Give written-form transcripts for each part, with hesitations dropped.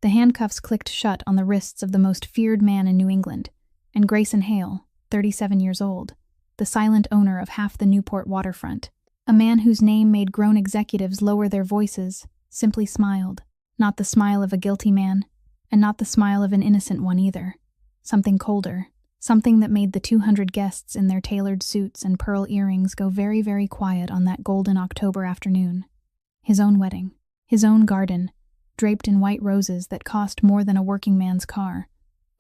The handcuffs clicked shut on the wrists of the most feared man in New England, and Grayson Hale, 37 years old, the silent owner of half the Newport waterfront, a man whose name made grown executives lower their voices, simply smiled. Not the smile of a guilty man, and not the smile of an innocent one either. Something colder, something that made the 200 guests in their tailored suits and pearl earrings go very, very quiet on that golden October afternoon. His own wedding, his own garden, draped in white roses that cost more than a working man's car,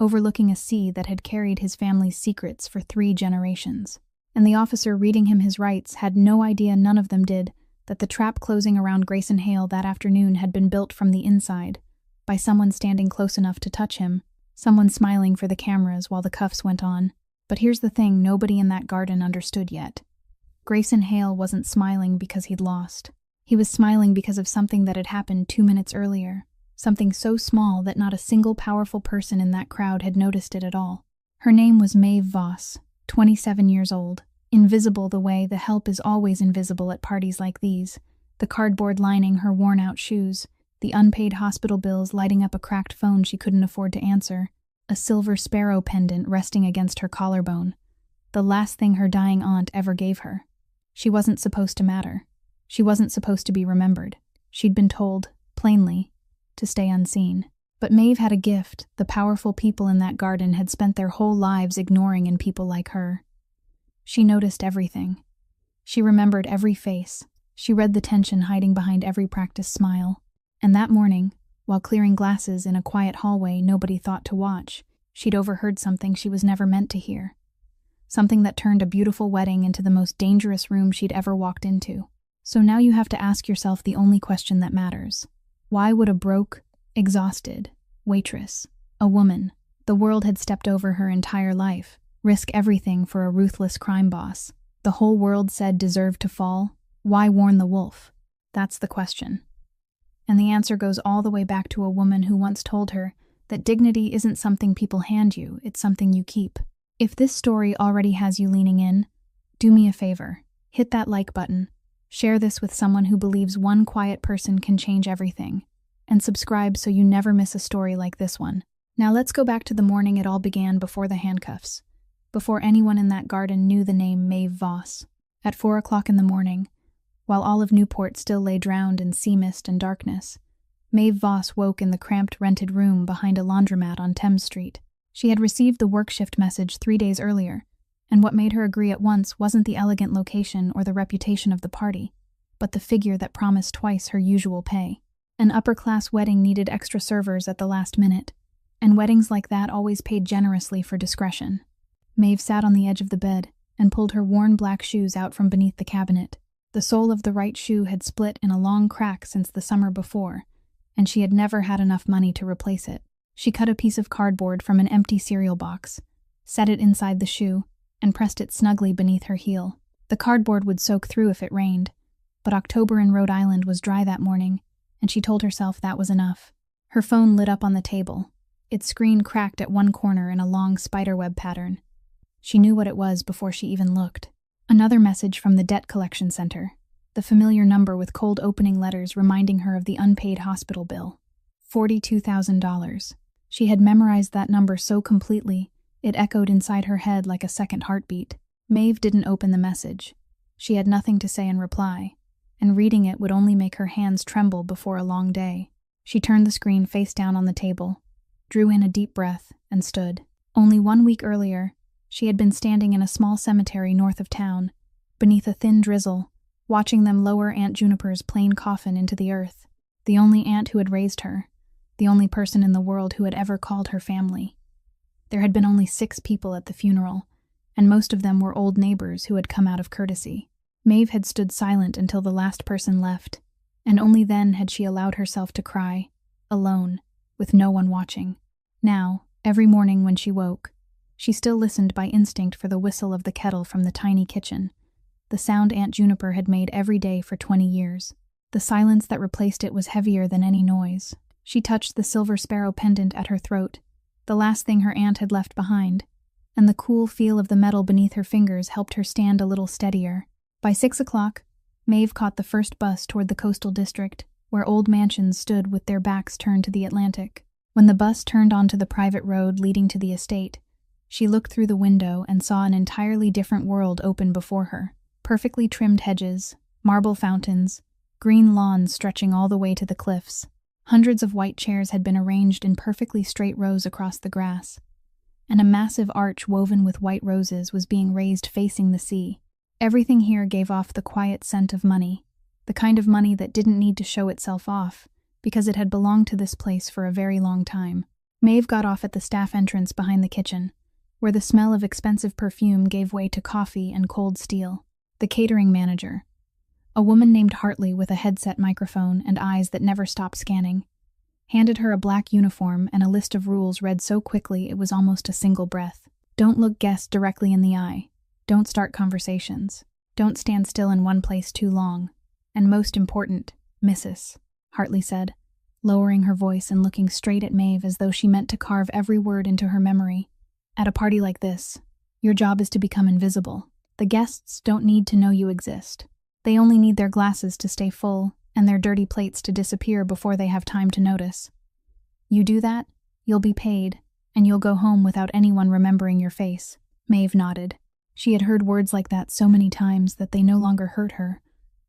overlooking a sea that had carried his family's secrets for 3 generations. And the officer reading him his rights had no idea, none of them did, that the trap closing around Grayson Hale that afternoon had been built from the inside, by someone standing close enough to touch him, someone smiling for the cameras while the cuffs went on. But here's the thing nobody in that garden understood yet. Grayson Hale wasn't smiling because he'd lost. He was smiling because of something that had happened 2 minutes earlier, something so small that not a single powerful person in that crowd had noticed it at all. Her name was Mafia Boss, 27 years old, invisible the way the help is always invisible at parties like these, the cardboard lining her worn-out shoes, the unpaid hospital bills lighting up a cracked phone she couldn't afford to answer, a silver sparrow pendant resting against her collarbone, the last thing her dying aunt ever gave her. She wasn't supposed to matter. She wasn't supposed to be remembered. She'd been told, plainly, to stay unseen. But Maeve had a gift the powerful people in that garden had spent their whole lives ignoring in people like her. She noticed everything. She remembered every face. She read the tension hiding behind every practiced smile. And that morning, while clearing glasses in a quiet hallway nobody thought to watch, she'd overheard something she was never meant to hear. Something that turned a beautiful wedding into the most dangerous room she'd ever walked into. So now you have to ask yourself the only question that matters. Why would a broke, exhausted waitress, a woman, the world had stepped over her entire life, risk everything for a ruthless crime boss the whole world said deserved to fall? Why warn the wolf? That's the question. And the answer goes all the way back to a woman who once told her that dignity isn't something people hand you, it's something you keep. If this story already has you leaning in, do me a favor, hit that like button, share this with someone who believes one quiet person can change everything, and subscribe so you never miss a story like this one. Now let's go back to the morning it all began before the handcuffs, before anyone in that garden knew the name Mafia Boss. At 4 o'clock in the morning, while all of Newport still lay drowned in sea mist and darkness, Mafia Boss woke in the cramped rented room behind a laundromat on Thames Street. She had received the work shift message 3 days earlier, and what made her agree at once wasn't the elegant location or the reputation of the party, but the figure that promised twice her usual pay. An upper-class wedding needed extra servers at the last minute, and weddings like that always paid generously for discretion. Maeve sat on the edge of the bed and pulled her worn black shoes out from beneath the cabinet. The sole of the right shoe had split in a long crack since the summer before, and she had never had enough money to replace it. She cut a piece of cardboard from an empty cereal box, set it inside the shoe, and pressed it snugly beneath her heel. The cardboard would soak through if it rained, but October in Rhode Island was dry that morning, and she told herself that was enough. Her phone lit up on the table, its screen cracked at one corner in a long spiderweb pattern. She knew what it was before she even looked. Another message from the debt collection center, the familiar number with cold opening letters reminding her of the unpaid hospital bill. $42,000. She had memorized that number so completely, it echoed inside her head like a second heartbeat. Maeve didn't open the message. She had nothing to say in reply, and reading it would only make her hands tremble before a long day. She turned the screen face down on the table, drew in a deep breath, and stood. Only 1 week earlier, she had been standing in a small cemetery north of town, beneath a thin drizzle, watching them lower Aunt Juniper's plain coffin into the earth. The only aunt who had raised her, the only person in the world who had ever called her family. There had been only 6 people at the funeral, and most of them were old neighbors who had come out of courtesy. Maeve had stood silent until the last person left, and only then had she allowed herself to cry, alone, with no one watching. Now, every morning when she woke, she still listened by instinct for the whistle of the kettle from the tiny kitchen, the sound Aunt Juniper had made every day for 20 years. The silence that replaced it was heavier than any noise. She touched the silver sparrow pendant at her throat, the last thing her aunt had left behind, and the cool feel of the metal beneath her fingers helped her stand a little steadier. By 6 o'clock, Maeve caught the first bus toward the coastal district, where old mansions stood with their backs turned to the Atlantic. When the bus turned onto the private road leading to the estate, she looked through the window and saw an entirely different world open before her. Perfectly trimmed hedges, marble fountains, green lawns stretching all the way to the cliffs. Hundreds of white chairs had been arranged in perfectly straight rows across the grass, and a massive arch woven with white roses was being raised facing the sea. Everything here gave off the quiet scent of money, the kind of money that didn't need to show itself off, because it had belonged to this place for a very long time. Maeve got off at the staff entrance behind the kitchen, where the smell of expensive perfume gave way to coffee and cold steel. The catering manager, a woman named Hartley with a headset microphone and eyes that never stopped scanning, handed her a black uniform and a list of rules read so quickly it was almost a single breath. Don't look guests directly in the eye. Don't start conversations. Don't stand still in one place too long. And most important, Mrs., Hartley said, lowering her voice and looking straight at Maeve as though she meant to carve every word into her memory. At a party like this, your job is to become invisible. The guests don't need to know you exist. They only need their glasses to stay full and their dirty plates to disappear before they have time to notice. You do that, you'll be paid, and you'll go home without anyone remembering your face. Maeve nodded. She had heard words like that so many times that they no longer hurt her,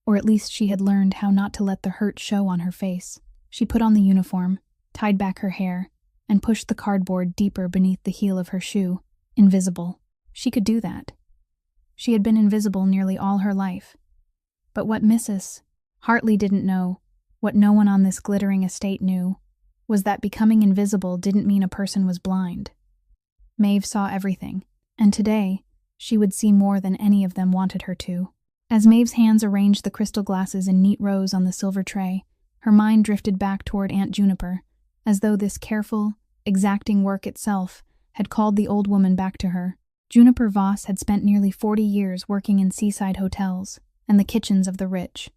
or at least she had learned how not to let the hurt show on her face. She put on the uniform, tied back her hair, and pushed the cardboard deeper beneath the heel of her shoe. Invisible. She could do that. She had been invisible nearly all her life. But what Mrs. Hartley didn't know, what no one on this glittering estate knew, was that becoming invisible didn't mean a person was blind. Maeve saw everything, and today, she would see more than any of them wanted her to. As Maeve's hands arranged the crystal glasses in neat rows on the silver tray, her mind drifted back toward Aunt Juniper, as though this careful, exacting work itself had called the old woman back to her. Juniper Voss had spent nearly 40 years working in seaside hotels and the kitchens of the rich,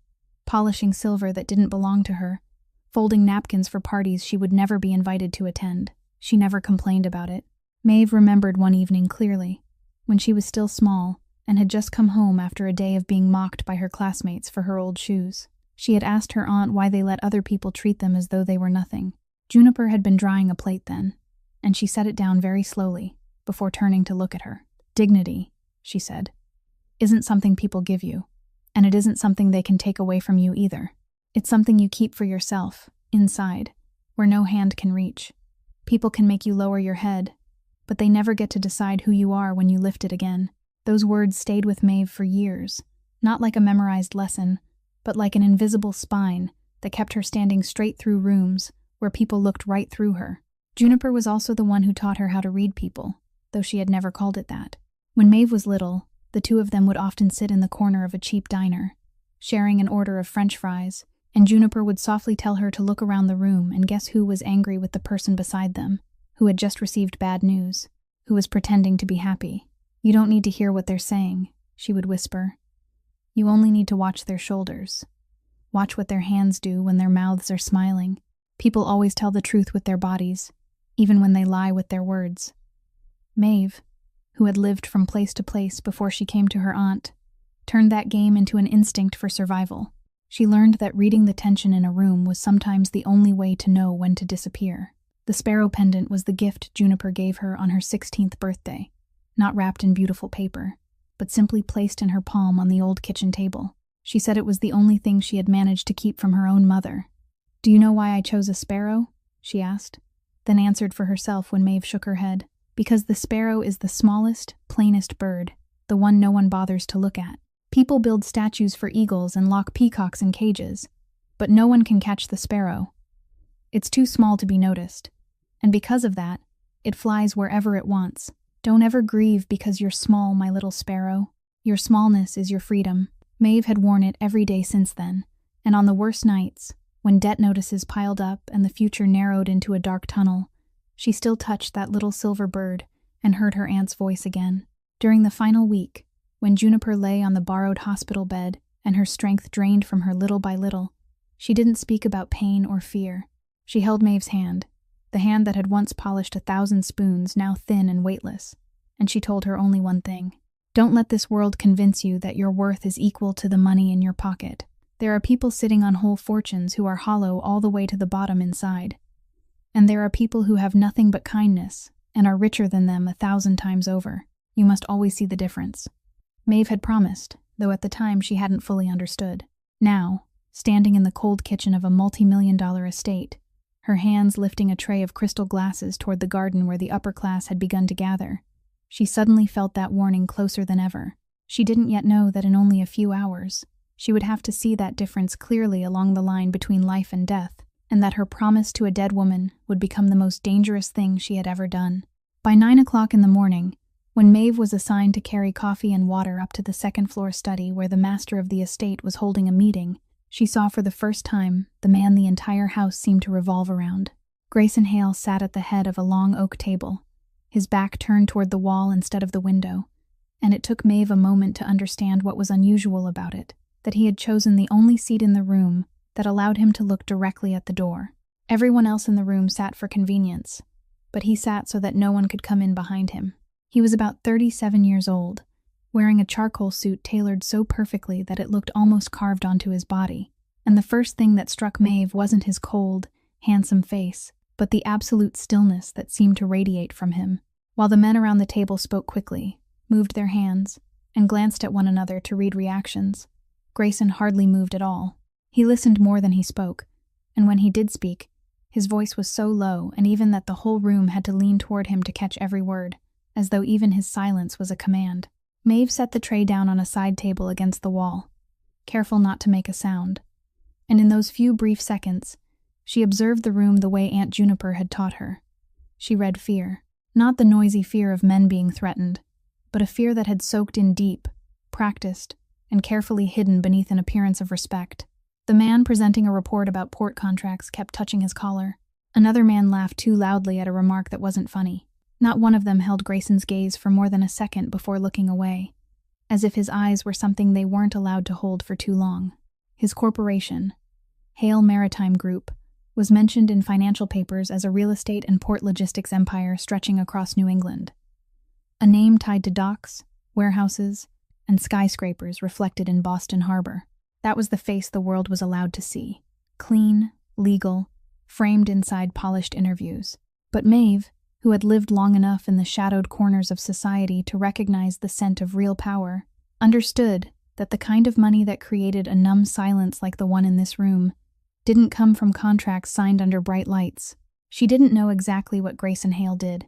polishing silver that didn't belong to her, folding napkins for parties she would never be invited to attend. She never complained about it. Maeve remembered one evening clearly, when she was still small and had just come home after a day of being mocked by her classmates for her old shoes. She had asked her aunt why they let other people treat them as though they were nothing. Juniper had been drying a plate then, and she set it down very slowly, before turning to look at her. Dignity, she said, isn't something people give you, and it isn't something they can take away from you either. It's something you keep for yourself, inside, where no hand can reach. People can make you lower your head, but they never get to decide who you are when you lift it again. Those words stayed with Maeve for years, not like a memorized lesson, but like an invisible spine that kept her standing straight through rooms where people looked right through her. Juniper was also the one who taught her how to read people, though she had never called it that. When Maeve was little, the two of them would often sit in the corner of a cheap diner, sharing an order of French fries, and Juniper would softly tell her to look around the room and guess who was angry with the person beside them, who had just received bad news, who was pretending to be happy. You don't need to hear what they're saying, she would whisper. You only need to watch their shoulders. Watch what their hands do when their mouths are smiling. People always tell the truth with their bodies, even when they lie with their words. Maeve, who had lived from place to place before she came to her aunt, turned that game into an instinct for survival. She learned that reading the tension in a room was sometimes the only way to know when to disappear. The sparrow pendant was the gift Juniper gave her on her 16th birthday, not wrapped in beautiful paper, but simply placed in her palm on the old kitchen table. She said it was the only thing she had managed to keep from her own mother. Do you know why I chose a sparrow? She asked, then answered for herself when Maeve shook her head. Because the sparrow is the smallest, plainest bird, the one no one bothers to look at. People build statues for eagles and lock peacocks in cages, but no one can catch the sparrow. It's too small to be noticed, and because of that, it flies wherever it wants. Don't ever grieve because you're small, my little sparrow. Your smallness is your freedom. Maeve had worn it every day since then, and on the worst nights, when debt notices piled up and the future narrowed into a dark tunnel, she still touched that little silver bird and heard her aunt's voice again. During the final week, when Juniper lay on the borrowed hospital bed and her strength drained from her little by little, she didn't speak about pain or fear. She held Maeve's hand, the hand that had once polished 1,000 spoons, now thin and weightless, and she told her only one thing. Don't let this world convince you that your worth is equal to the money in your pocket. There are people sitting on whole fortunes who are hollow all the way to the bottom inside. And there are people who have nothing but kindness and are richer than them 1,000 times over. You must always see the difference. Maeve had promised, though at the time she hadn't fully understood. Now, standing in the cold kitchen of a multi-million-dollar estate, her hands lifting a tray of crystal glasses toward the garden where the upper class had begun to gather, she suddenly felt that warning closer than ever. She didn't yet know that in only a few hours, she would have to see that difference clearly along the line between life and death, and that her promise to a dead woman would become the most dangerous thing she had ever done. By 9 o'clock in the morning, when Maeve was assigned to carry coffee and water up to the second-floor study where the master of the estate was holding a meeting, she saw for the first time the man the entire house seemed to revolve around. Grayson Hale sat at the head of a long oak table, his back turned toward the wall instead of the window, and it took Maeve a moment to understand what was unusual about it, that he had chosen the only seat in the room that allowed him to look directly at the door. Everyone else in the room sat for convenience, but he sat so that no one could come in behind him. He was about 37 years old, wearing a charcoal suit tailored so perfectly that it looked almost carved onto his body. And the first thing that struck Maeve wasn't his cold, handsome face, but the absolute stillness that seemed to radiate from him. While the men around the table spoke quickly, moved their hands, and glanced at one another to read reactions, Grayson hardly moved at all. He listened more than he spoke, and when he did speak, his voice was so low and even that the whole room had to lean toward him to catch every word, as though even his silence was a command. Maeve set the tray down on a side table against the wall, careful not to make a sound. And in those few brief seconds, she observed the room the way Aunt Juniper had taught her. She read fear, not the noisy fear of men being threatened, but a fear that had soaked in deep, practiced, and carefully hidden beneath an appearance of respect. The man presenting a report about port contracts kept touching his collar. Another man laughed too loudly at a remark that wasn't funny. Not one of them held Grayson's gaze for more than a second before looking away, as if his eyes were something they weren't allowed to hold for too long. His corporation, Hale Maritime Group, was mentioned in financial papers as a real estate and port logistics empire stretching across New England. A name tied to docks, warehouses, and skyscrapers reflected in Boston Harbor. That was the face the world was allowed to see. Clean, legal, framed inside polished interviews. But Maeve, who had lived long enough in the shadowed corners of society to recognize the scent of real power, understood that the kind of money that created a numb silence like the one in this room didn't come from contracts signed under bright lights. She didn't know exactly what Grayson Hale did,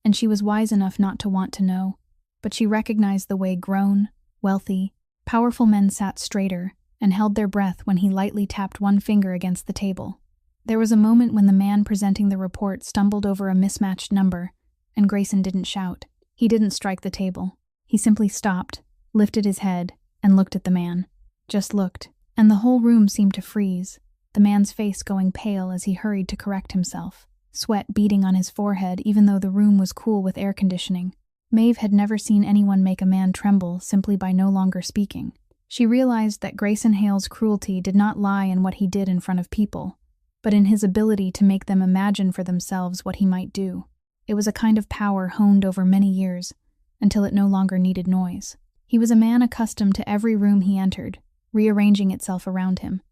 and she was wise enough not to want to know, but she recognized the way grown, wealthy, powerful men sat straighter and held their breath when he lightly tapped one finger against the table. There was a moment when the man presenting the report stumbled over a mismatched number, and Grayson didn't shout. He didn't strike the table. He simply stopped, lifted his head, and looked at the man. Just looked, and the whole room seemed to freeze, the man's face going pale as he hurried to correct himself, sweat beading on his forehead even though the room was cool with air conditioning. Maeve had never seen anyone make a man tremble simply by no longer speaking. She realized that Grayson Hale's cruelty did not lie in what he did in front of people, but in his ability to make them imagine for themselves what he might do. It was a kind of power honed over many years, until it no longer needed noise. He was a man accustomed to every room he entered, rearranging itself around him,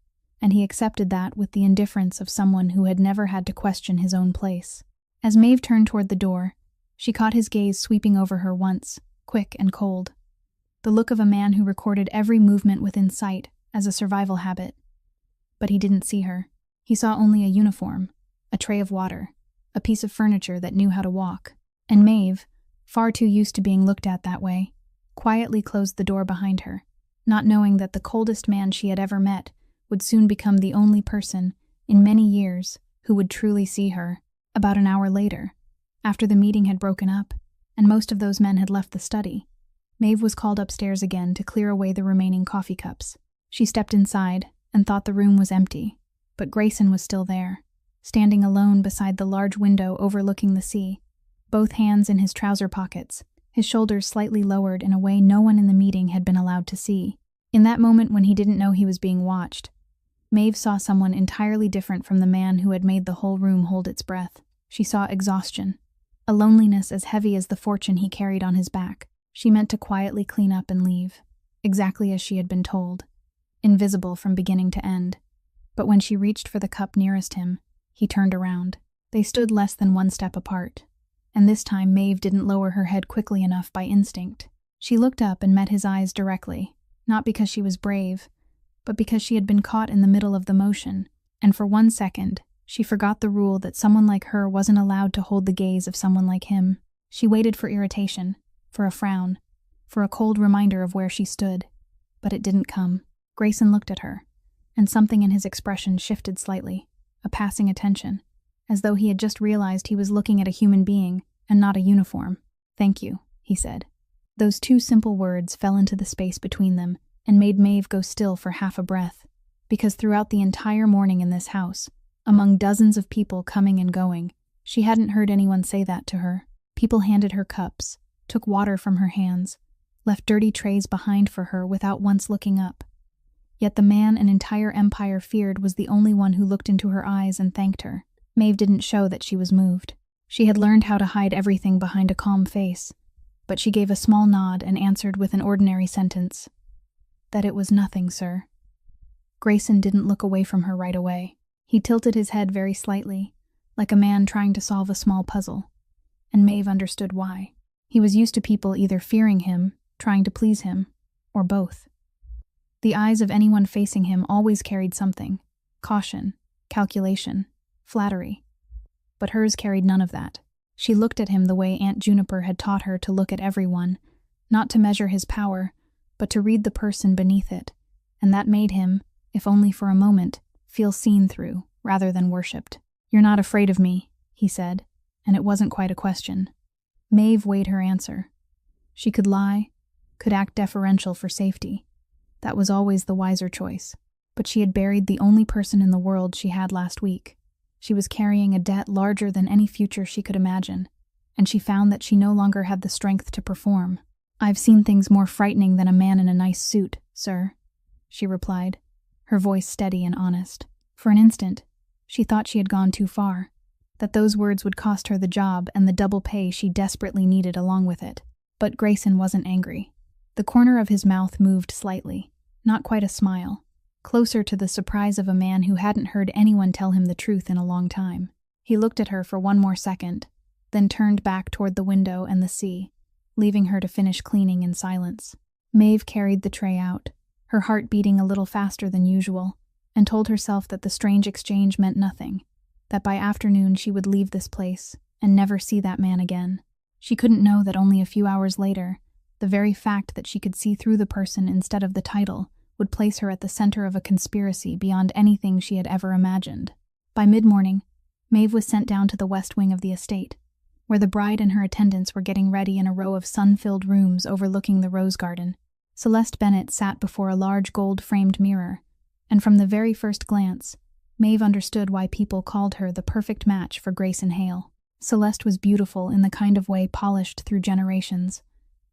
and he accepted that with the indifference of someone who had never had to question his own place. As Maeve turned toward the door, she caught his gaze sweeping over her once, quick and cold. The look of a man who recorded every movement within sight as a survival habit. But he didn't see her. He saw only a uniform, a tray of water, a piece of furniture that knew how to walk. And Maeve, far too used to being looked at that way, quietly closed the door behind her, not knowing that the coldest man she had ever met would soon become the only person, in many years, who would truly see her. About an hour later, after the meeting had broken up, and most of those men had left the study, Maeve was called upstairs again to clear away the remaining coffee cups. She stepped inside and thought the room was empty, but Grayson was still there, standing alone beside the large window overlooking the sea, both hands in his trouser pockets, his shoulders slightly lowered in a way no one in the meeting had been allowed to see. In that moment when he didn't know he was being watched, Maeve saw someone entirely different from the man who had made the whole room hold its breath. She saw exhaustion, a loneliness as heavy as the fortune he carried on his back. She meant to quietly clean up and leave, exactly as she had been told, invisible from beginning to end. But when she reached for the cup nearest him, he turned around. They stood less than one step apart, and this time Maeve didn't lower her head quickly enough by instinct. She looked up and met his eyes directly, not because she was brave, but because she had been caught in the middle of the motion, and for 1 second, she forgot the rule that someone like her wasn't allowed to hold the gaze of someone like him. She waited for irritation, for a frown, for a cold reminder of where she stood, but it didn't come. Grayson looked at her, and something in his expression shifted slightly, a passing attention, as though he had just realized he was looking at a human being and not a uniform. "Thank you," he said. Those 2 simple words fell into the space between them and made Maeve go still for half a breath, because throughout the entire morning in this house, among dozens of people coming and going, she hadn't heard anyone say that to her. People handed her cups, took water from her hands, left dirty trays behind for her without once looking up. Yet the man an entire empire feared was the only one who looked into her eyes and thanked her. Maeve didn't show that she was moved. She had learned how to hide everything behind a calm face, but she gave a small nod and answered with an ordinary sentence. "That it was nothing, sir." Grayson didn't look away from her right away. He tilted his head very slightly, like a man trying to solve a small puzzle, and Maeve understood why. He was used to people either fearing him, trying to please him, or both. The eyes of anyone facing him always carried something: caution, calculation, flattery. But hers carried none of that. She looked at him the way Aunt Juniper had taught her to look at everyone, not to measure his power, but to read the person beneath it, and that made him, if only for a moment, feel seen through, rather than worshipped. "You're not afraid of me," he said, and it wasn't quite a question. Maeve weighed her answer. She could lie, could act deferential for safety. That was always the wiser choice. But she had buried the only person in the world she had last week. She was carrying a debt larger than any future she could imagine, and she found that she no longer had the strength to perform. "I've seen things more frightening than a man in a nice suit, sir," she replied, her voice steady and honest. For an instant, she thought she had gone too far, that those words would cost her the job and the double pay she desperately needed along with it. But Grayson wasn't angry. The corner of his mouth moved slightly, not quite a smile, closer to the surprise of a man who hadn't heard anyone tell him the truth in a long time. He looked at her for 1 more second, then turned back toward the window and the sea, leaving her to finish cleaning in silence. Maeve carried the tray out, her heart beating a little faster than usual, and told herself that the strange exchange meant nothing, that by afternoon she would leave this place and never see that man again. She couldn't know that only a few hours later, the very fact that she could see through the person instead of the title would place her at the center of a conspiracy beyond anything she had ever imagined. By mid-morning, Maeve was sent down to the west wing of the estate, where the bride and her attendants were getting ready in a row of sun-filled rooms overlooking the rose garden. Celeste Bennett sat before a large gold-framed mirror, and from the very first glance, Maeve understood why people called her the perfect match for Grayson Hale. Celeste was beautiful in the kind of way polished through generations.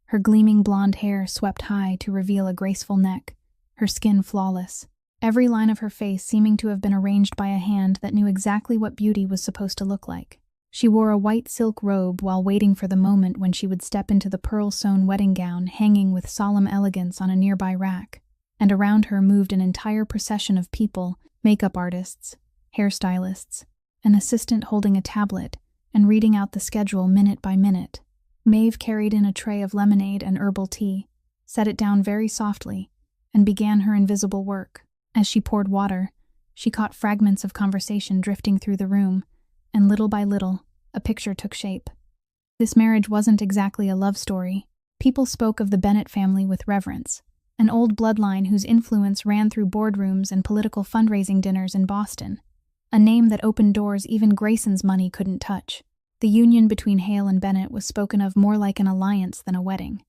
Her gleaming blonde hair swept high to reveal a graceful neck, her skin flawless, every line of her face seeming to have been arranged by a hand that knew exactly what beauty was supposed to look like. She wore a white silk robe while waiting for the moment when she would step into the pearl-sewn wedding gown hanging with solemn elegance on a nearby rack, and around her moved an entire procession of people, makeup artists, hairstylists, an assistant holding a tablet and reading out the schedule minute by minute. Maeve carried in a tray of lemonade and herbal tea, set it down very softly, and began her invisible work. As she poured water, she caught fragments of conversation drifting through the room, and little by little, a picture took shape. This marriage wasn't exactly a love story. People spoke of the Bennett family with reverence, an old bloodline whose influence ran through boardrooms and political fundraising dinners in Boston, a name that opened doors even Grayson's money couldn't touch. The union between Hale and Bennett was spoken of more like an alliance than a wedding,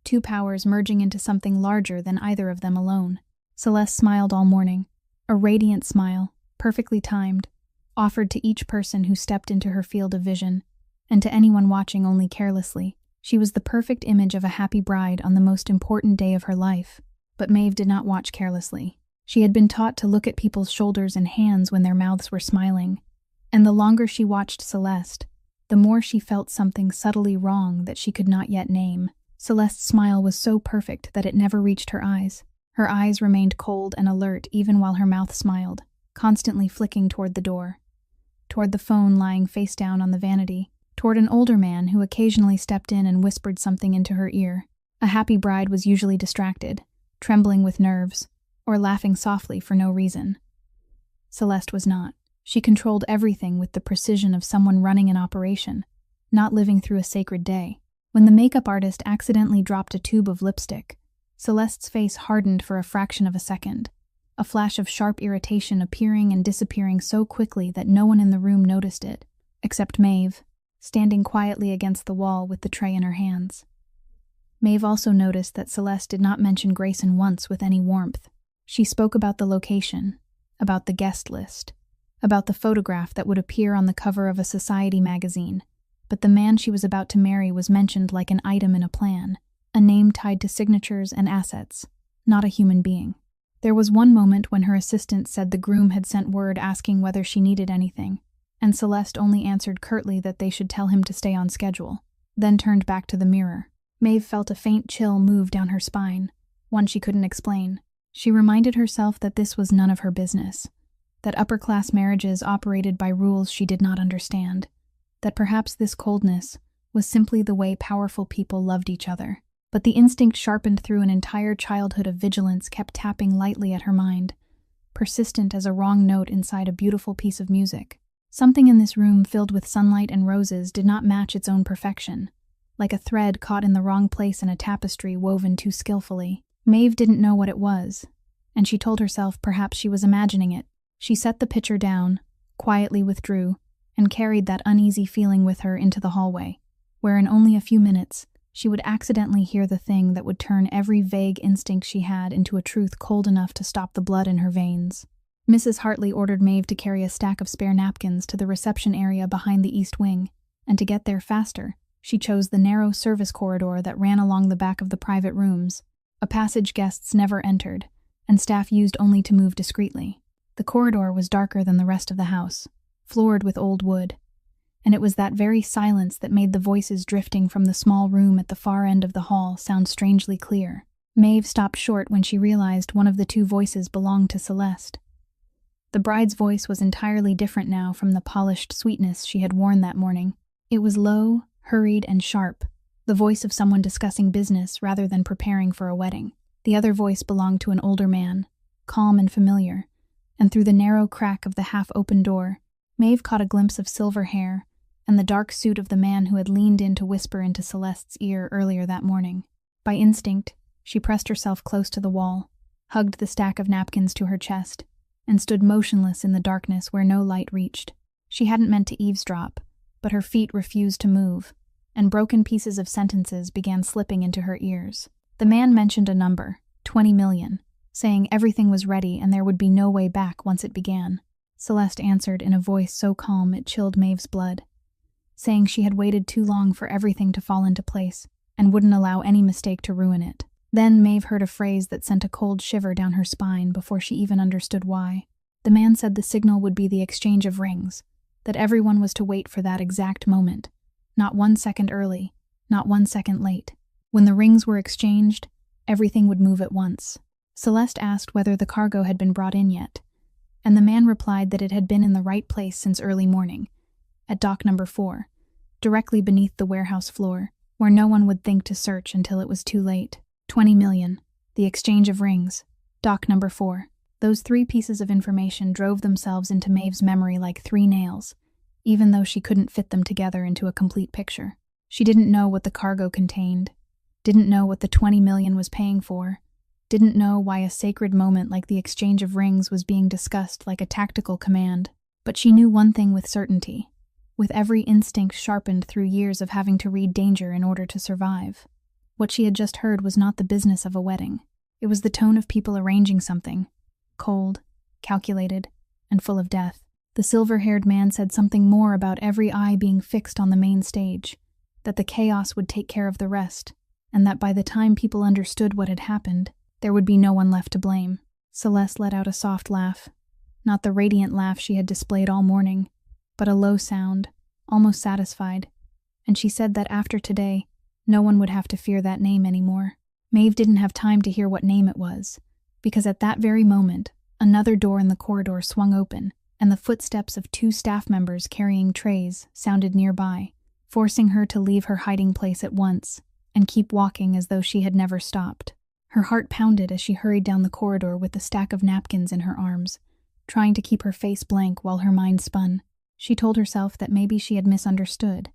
2 powers merging into something larger than either of them alone. Celeste smiled all morning, a radiant smile, perfectly timed, offered to each person who stepped into her field of vision, and to anyone watching only carelessly. She was the perfect image of a happy bride on the most important day of her life. But Maeve did not watch carelessly. She had been taught to look at people's shoulders and hands when their mouths were smiling, and the longer she watched Celeste, the more she felt something subtly wrong that she could not yet name. Celeste's smile was so perfect that it never reached her eyes. Her eyes remained cold and alert even while her mouth smiled, constantly flicking toward the door. toward the phone lying face down on the vanity, toward an older man who occasionally stepped in and whispered something into her ear. A happy bride was usually distracted, trembling with nerves, or laughing softly for no reason. Celeste was not. She controlled everything with the precision of someone running an operation, not living through a sacred day. When the makeup artist accidentally dropped a tube of lipstick, Celeste's face hardened for a fraction of a second, a flash of sharp irritation appearing and disappearing so quickly that no one in the room noticed it, except Maeve, standing quietly against the wall with the tray in her hands. Maeve also noticed that Celeste did not mention Grayson once with any warmth. She spoke about the location, about the guest list, about the photograph that would appear on the cover of a society magazine, but the man she was about to marry was mentioned like an item in a plan, a name tied to signatures and assets, not a human being. There was one moment when her assistant said the groom had sent word asking whether she needed anything, and Celeste only answered curtly that they should tell him to stay on schedule, then turned back to the mirror. Maeve felt a faint chill move down her spine, one she couldn't explain. She reminded herself that this was none of her business, that upper-class marriages operated by rules she did not understand, that perhaps this coldness was simply the way powerful people loved each other. But the instinct sharpened through an entire childhood of vigilance kept tapping lightly at her mind, persistent as a wrong note inside a beautiful piece of music. Something in this room filled with sunlight and roses did not match its own perfection, like a thread caught in the wrong place in a tapestry woven too skillfully. Maeve didn't know what it was, and she told herself perhaps she was imagining it. She set the picture down, quietly withdrew, and carried that uneasy feeling with her into the hallway, where in only a few minutes she would accidentally hear the thing that would turn every vague instinct she had into a truth cold enough to stop the blood in her veins. Mrs. Hartley ordered Maeve to carry a stack of spare napkins to the reception area behind the east wing, and to get there faster, she chose the narrow service corridor that ran along the back of the private rooms, a passage guests never entered, and staff used only to move discreetly. The corridor was darker than the rest of the house, floored with old wood, and it was that very silence that made the voices drifting from the small room at the far end of the hall sound strangely clear. Maeve stopped short when she realized one of the two voices belonged to Celeste. The bride's voice was entirely different now from the polished sweetness she had worn that morning. It was low, hurried, and sharp, the voice of someone discussing business rather than preparing for a wedding. The other voice belonged to an older man, calm and familiar, and through the narrow crack of the half-open door, Maeve caught a glimpse of silver hair and the dark suit of the man who had leaned in to whisper into Celeste's ear earlier that morning. By instinct, she pressed herself close to the wall, hugged the stack of napkins to her chest, and stood motionless in the darkness where no light reached. She hadn't meant to eavesdrop, but her feet refused to move, and broken pieces of sentences began slipping into her ears. The man mentioned a number, 20 million, saying everything was ready and there would be no way back once it began. Celeste answered in a voice so calm it chilled Maeve's blood, saying she had waited too long for everything to fall into place and wouldn't allow any mistake to ruin it. Then Maeve heard a phrase that sent a cold shiver down her spine before she even understood why. The man said the signal would be the exchange of rings, that everyone was to wait for that exact moment, not 1 second early, not 1 second late. When the rings were exchanged, everything would move at once. Celeste asked whether the cargo had been brought in yet, and the man replied that it had been in the right place since early morning, at dock number 4, directly beneath the warehouse floor, where no one would think to search until it was too late. 20 million, the exchange of rings, dock number 4. Those 3 pieces of information drove themselves into Maeve's memory like 3 nails, even though she couldn't fit them together into a complete picture. She didn't know what the cargo contained, didn't know what the 20 million was paying for, didn't know why a sacred moment like the exchange of rings was being discussed like a tactical command. But she knew one thing with certainty, with every instinct sharpened through years of having to read danger in order to survive. What she had just heard was not the business of a wedding. It was the tone of people arranging something, cold, calculated, and full of death. The silver-haired man said something more about every eye being fixed on the main stage, that the chaos would take care of the rest, and that by the time people understood what had happened, there would be no one left to blame. Celeste let out a soft laugh, not the radiant laugh she had displayed all morning, but a low sound, almost satisfied, and she said that after today, no one would have to fear that name anymore. Maeve didn't have time to hear what name it was, because at that very moment, another door in the corridor swung open, and the footsteps of 2 staff members carrying trays sounded nearby, forcing her to leave her hiding place at once and keep walking as though she had never stopped. Her heart pounded as she hurried down the corridor with the stack of napkins in her arms, trying to keep her face blank while her mind spun. She told herself that maybe she had misunderstood,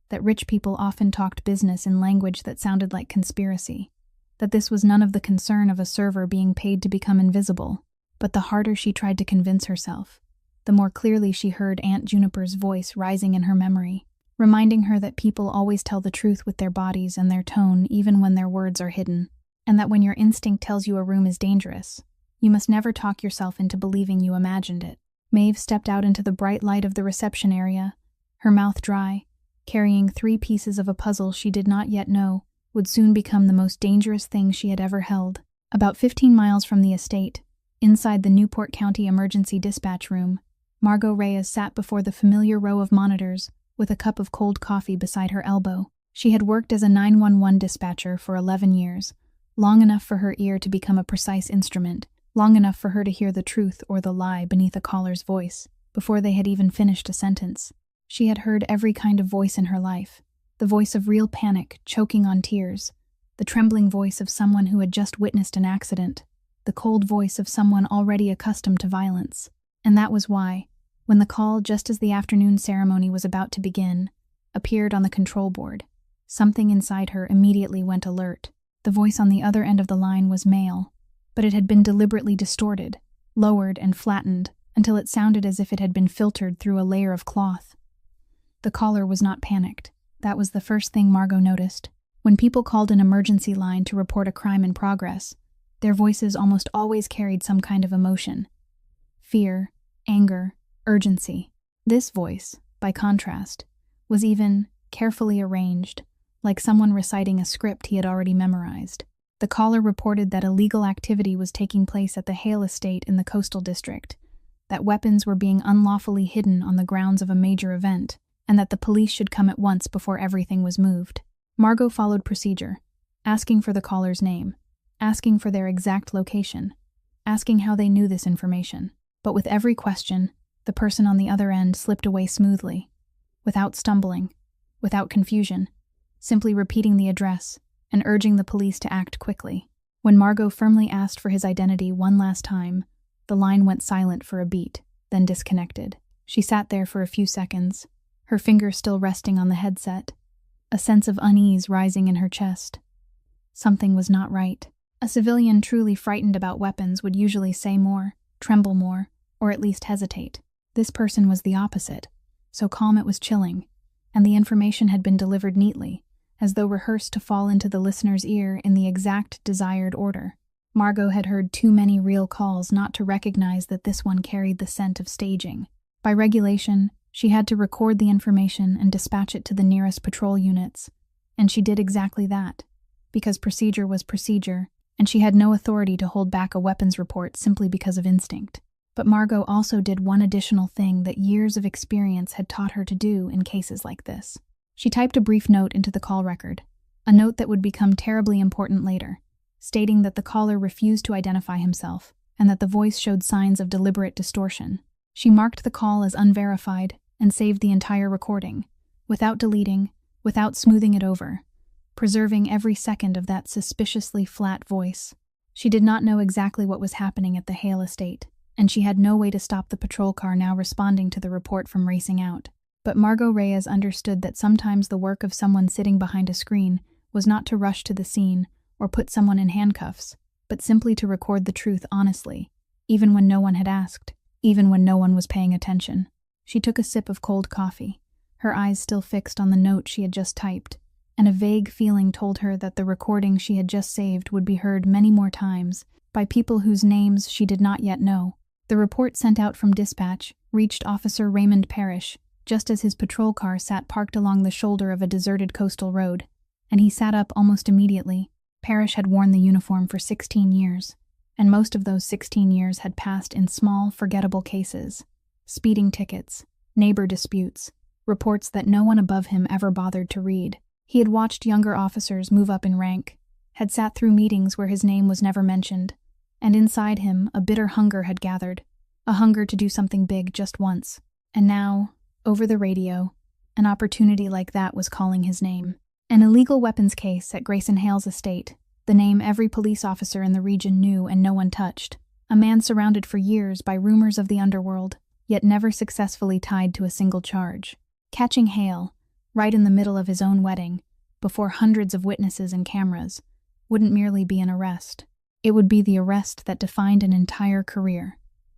that rich people often talked business in language that sounded like conspiracy, that this was none of the concern of a server being paid to become invisible. But the harder she tried to convince herself, the more clearly she heard Aunt Juniper's voice rising in her memory, reminding her that people always tell the truth with their bodies and their tone even when their words are hidden, and that when your instinct tells you a room is dangerous, you must never talk yourself into believing you imagined it. Maeve stepped out into the bright light of the reception area, her mouth dry, carrying 3 pieces of a puzzle she did not yet know would soon become the most dangerous thing she had ever held. About 15 miles from the estate, inside the Newport County Emergency Dispatch Room, Margot Reyes sat before the familiar row of monitors with a cup of cold coffee beside her elbow. She had worked as a 911 dispatcher for 11 years, long enough for her ear to become a precise instrument, long enough for her to hear the truth or the lie beneath a caller's voice, before they had even finished a sentence. She had heard every kind of voice in her life, the voice of real panic, choking on tears, the trembling voice of someone who had just witnessed an accident, the cold voice of someone already accustomed to violence. And that was why, when the call, just as the afternoon ceremony was about to begin, appeared on the control board, something inside her immediately went alert. The voice on the other end of the line was male, but it had been deliberately distorted, lowered and flattened, until it sounded as if it had been filtered through a layer of cloth. The caller was not panicked. That was the first thing Margot noticed. When people called an emergency line to report a crime in progress, their voices almost always carried some kind of emotion. Fear, anger, urgency. This voice, by contrast, was even carefully arranged, like someone reciting a script he had already memorized. The caller reported that illegal activity was taking place at the Hale estate in the coastal district, that weapons were being unlawfully hidden on the grounds of a major event, and that the police should come at once before everything was moved. Margot followed procedure, asking for the caller's name, asking for their exact location, asking how they knew this information. But with every question, the person on the other end slipped away smoothly, without stumbling, without confusion, simply repeating the address and urging the police to act quickly. When Margot firmly asked for his identity one last time, the line went silent for a beat, then disconnected. She sat there for a few seconds, her fingers still resting on the headset, a sense of unease rising in her chest. Something was not right. A civilian truly frightened about weapons would usually say more, tremble more, or at least hesitate. This person was the opposite, so calm it was chilling, and the information had been delivered neatly, as though rehearsed to fall into the listener's ear in the exact desired order. Margot had heard too many real calls not to recognize that this one carried the scent of staging. By regulation, she had to record the information and dispatch it to the nearest patrol units, and she did exactly that, because procedure was procedure, and she had no authority to hold back a weapons report simply because of instinct. But Margot also did one additional thing that years of experience had taught her to do in cases like this. She typed a brief note into the call record, a note that would become terribly important later, stating that the caller refused to identify himself and that the voice showed signs of deliberate distortion. She marked the call as unverified and saved the entire recording, without deleting, without smoothing it over, preserving every second of that suspiciously flat voice. She did not know exactly what was happening at the Hale estate, and she had no way to stop the patrol car now responding to the report from racing out. But Margot Reyes understood that sometimes the work of someone sitting behind a screen was not to rush to the scene or put someone in handcuffs, but simply to record the truth honestly, even when no one had asked, even when no one was paying attention. She took a sip of cold coffee, her eyes still fixed on the note she had just typed, and a vague feeling told her that the recording she had just saved would be heard many more times by people whose names she did not yet know. The report sent out from dispatch reached Officer Raymond Parrish just as his patrol car sat parked along the shoulder of a deserted coastal road, and he sat up almost immediately. Parrish had worn the uniform for 16 years, and most of those 16 years had passed in small, forgettable cases. Speeding tickets, neighbor disputes, reports that no one above him ever bothered to read. He had watched younger officers move up in rank, had sat through meetings where his name was never mentioned, and inside him a bitter hunger had gathered, a hunger to do something big just once. And now, over the radio, an opportunity like that was calling his name. An illegal weapons case at Grayson Hale's estate, the name every police officer in the region knew and no one touched. A man surrounded for years by rumors of the underworld, yet never successfully tied to a single charge. Catching Hale, right in the middle of his own wedding, before hundreds of witnesses and cameras, wouldn't merely be an arrest. It would be the arrest that defined an entire career,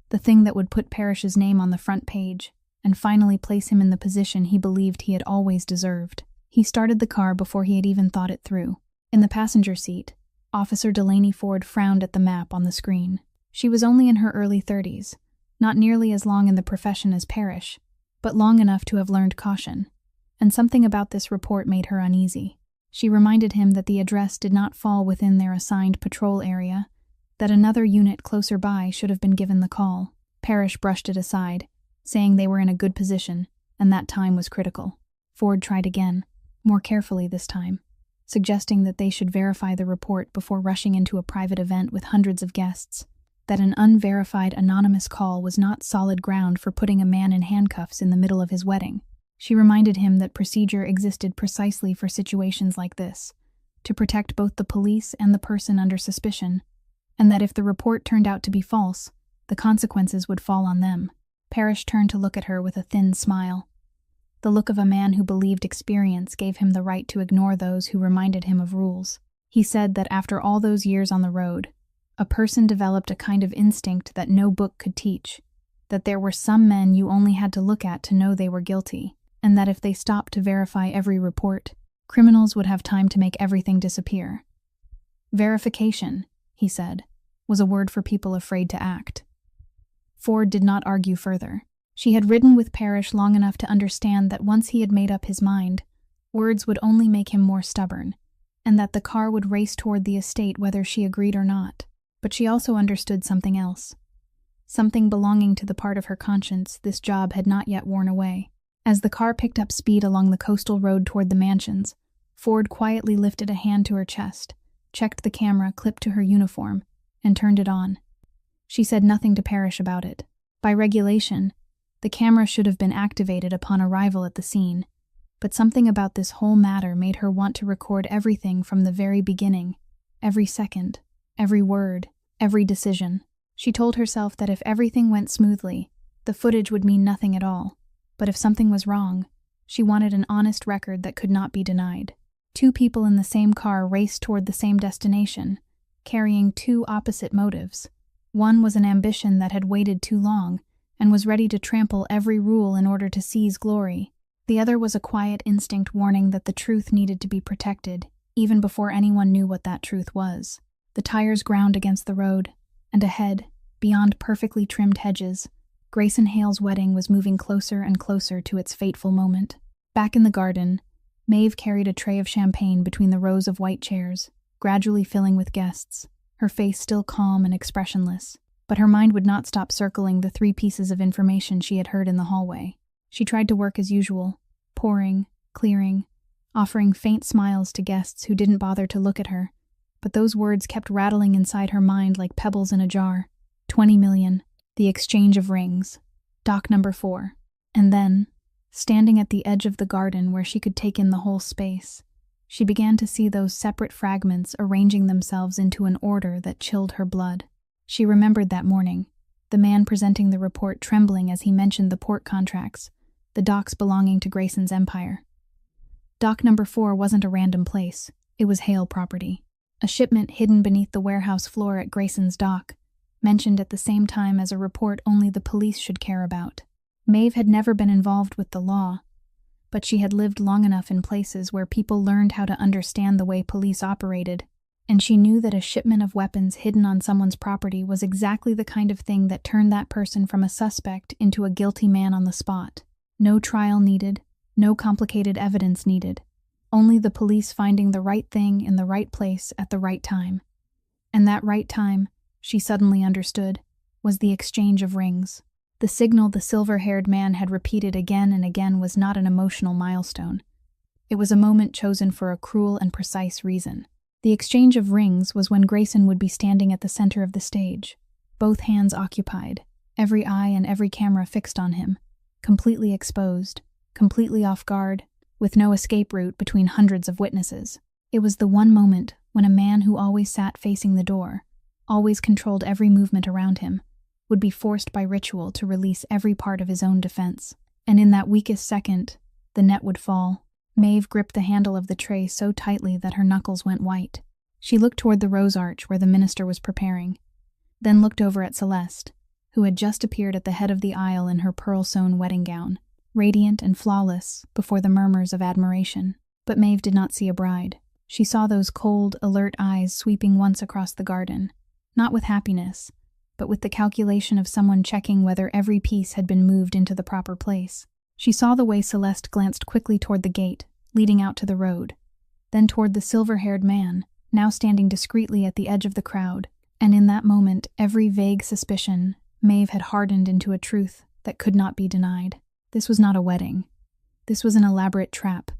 the thing that would put Parrish's name on the front page, and finally place him in the position he believed he had always deserved. He started the car before he had even thought it through. In the passenger seat, Officer Delaney Ford frowned at the map on the screen. She was only in her early 30s, not nearly as long in the profession as Parrish, but long enough to have learned caution, and something about this report made her uneasy. She reminded him that the address did not fall within their assigned patrol area, that another unit closer by should have been given the call. Parrish brushed it aside, saying they were in a good position, and that time was critical. Ford tried again, more carefully this time, suggesting that they should verify the report before rushing into a private event with hundreds of guests, that an unverified anonymous call was not solid ground for putting a man in handcuffs in the middle of his wedding. She reminded him that procedure existed precisely for situations like this, to protect both the police and the person under suspicion, and that if the report turned out to be false, the consequences would fall on them. Parrish turned to look at her with a thin smile. The look of a man who believed experience gave him the right to ignore those who reminded him of rules. He said that after all those years on the road, a person developed a kind of instinct that no book could teach, that there were some men you only had to look at to know they were guilty, and that if they stopped to verify every report, criminals would have time to make everything disappear. Verification, he said, was a word for people afraid to act. Ford did not argue further. She had ridden with Parrish long enough to understand that once he had made up his mind, words would only make him more stubborn, and that the car would race toward the estate whether she agreed or not. But she also understood something else. Something belonging to the part of her conscience this job had not yet worn away. As the car picked up speed along the coastal road toward the mansions, Ford quietly lifted a hand to her chest, checked the camera clipped to her uniform, and turned it on. She said nothing to Parrish about it. By regulation, the camera should have been activated upon arrival at the scene, but something about this whole matter made her want to record everything from the very beginning, every second, every word, every decision. She told herself that if everything went smoothly, the footage would mean nothing at all, but if something was wrong, she wanted an honest record that could not be denied. Two people in the same car raced toward the same destination, carrying two opposite motives. One was an ambition that had waited too long and was ready to trample every rule in order to seize glory. The other was a quiet instinct warning that the truth needed to be protected, even before anyone knew what that truth was. The tires ground against the road, and ahead, beyond perfectly trimmed hedges, Grayson Hale's wedding was moving closer and closer to its fateful moment. Back in the garden, Maeve carried a tray of champagne between the rows of white chairs, gradually filling with guests, her face still calm and expressionless. But her mind would not stop circling the 3 pieces of information she had heard in the hallway. She tried to work as usual, pouring, clearing, offering faint smiles to guests who didn't bother to look at her, but those words kept rattling inside her mind like pebbles in a jar. 20 million, the exchange of rings, dock number 4. And then, standing at the edge of the garden where she could take in the whole space, she began to see those separate fragments arranging themselves into an order that chilled her blood. She remembered that morning, the man presenting the report trembling as he mentioned the port contracts, the docks belonging to Grayson's empire. Dock number 4 wasn't a random place, it was Hale property. A shipment hidden beneath the warehouse floor at Grayson's dock, mentioned at the same time as a report only the police should care about. Maeve had never been involved with the law, but she had lived long enough in places where people learned how to understand the way police operated, and she knew that a shipment of weapons hidden on someone's property was exactly the kind of thing that turned that person from a suspect into a guilty man on the spot. No trial needed, no complicated evidence needed, only the police finding the right thing in the right place at the right time. And that right time, she suddenly understood, was the exchange of rings. The signal the silver-haired man had repeated again and again was not an emotional milestone. It was a moment chosen for a cruel and precise reason. The exchange of rings was when Grayson would be standing at the center of the stage, both hands occupied, every eye and every camera fixed on him, completely exposed, completely off guard, with no escape route between hundreds of witnesses. It was the one moment when a man who always sat facing the door, always controlled every movement around him, would be forced by ritual to release every part of his own defense. And in that weakest second, the net would fall. Maeve gripped the handle of the tray so tightly that her knuckles went white. She looked toward the rose arch where the minister was preparing, then looked over at Celeste, who had just appeared at the head of the aisle in her pearl-sewn wedding gown, radiant and flawless before the murmurs of admiration. But Maeve did not see a bride. She saw those cold, alert eyes sweeping once across the garden, not with happiness, but with the calculation of someone checking whether every piece had been moved into the proper place. She saw the way Celeste glanced quickly toward the gate, leading out to the road, then toward the silver-haired man, now standing discreetly at the edge of the crowd, and in that moment every vague suspicion Maeve had hardened into a truth that could not be denied. This was not a wedding. This was an elaborate trap,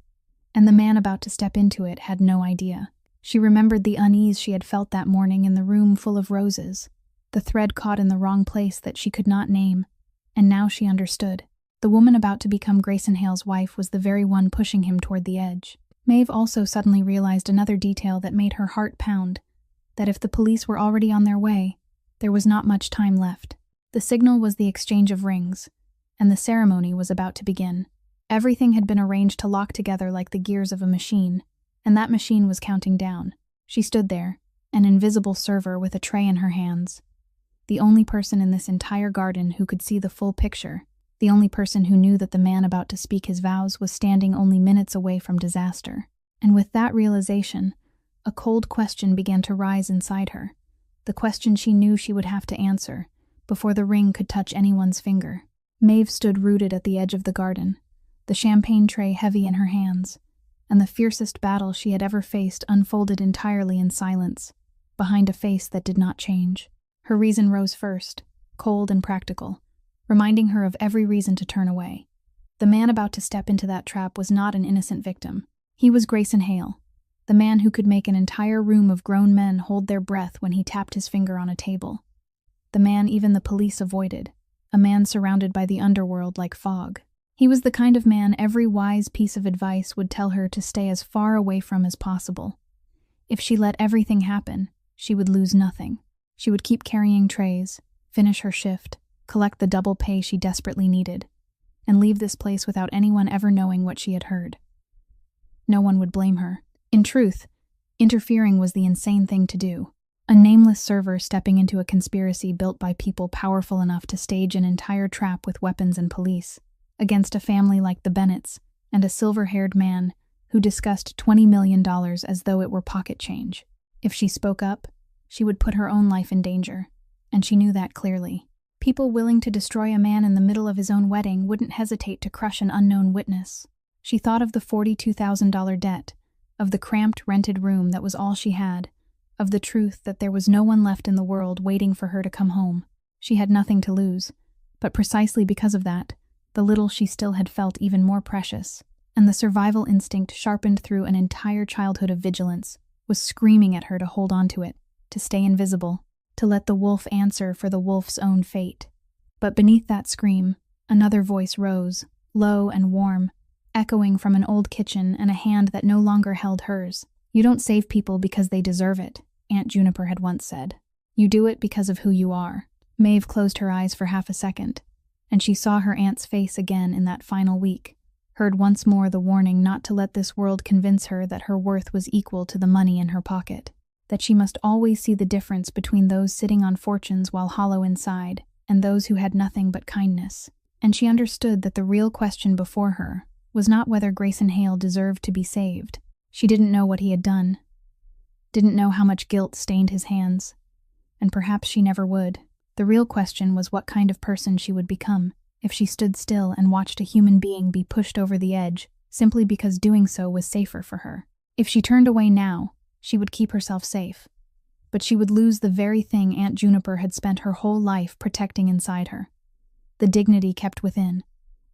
and the man about to step into it had no idea. She remembered the unease she had felt that morning in the room full of roses, the thread caught in the wrong place that she could not name, and now she understood. The woman about to become Grayson Hale's wife was the very one pushing him toward the edge. Maeve also suddenly realized another detail that made her heart pound, that if the police were already on their way, there was not much time left. The signal was the exchange of rings, and the ceremony was about to begin. Everything had been arranged to lock together like the gears of a machine, and that machine was counting down. She stood there, an invisible server with a tray in her hands, the only person in this entire garden who could see the full picture, the only person who knew that the man about to speak his vows was standing only minutes away from disaster. And with that realization, a cold question began to rise inside her, the question she knew she would have to answer before the ring could touch anyone's finger. Maeve stood rooted at the edge of the garden, the champagne tray heavy in her hands, and the fiercest battle she had ever faced unfolded entirely in silence, behind a face that did not change. Her reason rose first, cold and practical, reminding her of every reason to turn away. The man about to step into that trap was not an innocent victim. He was Grayson Hale, the man who could make an entire room of grown men hold their breath when he tapped his finger on a table. The man even the police avoided, a man surrounded by the underworld like fog. He was the kind of man every wise piece of advice would tell her to stay as far away from as possible. If she let everything happen, she would lose nothing. She would keep carrying trays, finish her shift, collect the double pay she desperately needed, and leave this place without anyone ever knowing what she had heard. No one would blame her. In truth, interfering was the insane thing to do. A nameless server stepping into a conspiracy built by people powerful enough to stage an entire trap with weapons and police, against a family like the Bennetts and a silver-haired man who discussed $20 million as though it were pocket change. If she spoke up, she would put her own life in danger, and she knew that clearly. People willing to destroy a man in the middle of his own wedding wouldn't hesitate to crush an unknown witness. She thought of the $42,000 debt, of the cramped rented room that was all she had, of the truth that there was no one left in the world waiting for her to come home. She had nothing to lose, but precisely because of that, the little she still had felt even more precious, and the survival instinct sharpened through an entire childhood of vigilance was screaming at her to hold on to it, to stay invisible, to let the wolf answer for the wolf's own fate. But beneath that scream, another voice rose, low and warm, echoing from an old kitchen and a hand that no longer held hers. "You don't save people because they deserve it," Aunt Juniper had once said. "You do it because of who you are." Maeve closed her eyes for half a second, and she saw her aunt's face again in that final week, heard once more the warning not to let this world convince her that her worth was equal to the money in her pocket, that she must always see the difference between those sitting on fortunes while hollow inside and those who had nothing but kindness. And she understood that the real question before her was not whether Grayson Hale deserved to be saved. She didn't know what he had done, didn't know how much guilt stained his hands, and perhaps she never would. The real question was what kind of person she would become if she stood still and watched a human being be pushed over the edge simply because doing so was safer for her. If she turned away now, she would keep herself safe, but she would lose the very thing Aunt Juniper had spent her whole life protecting inside her, the dignity kept within,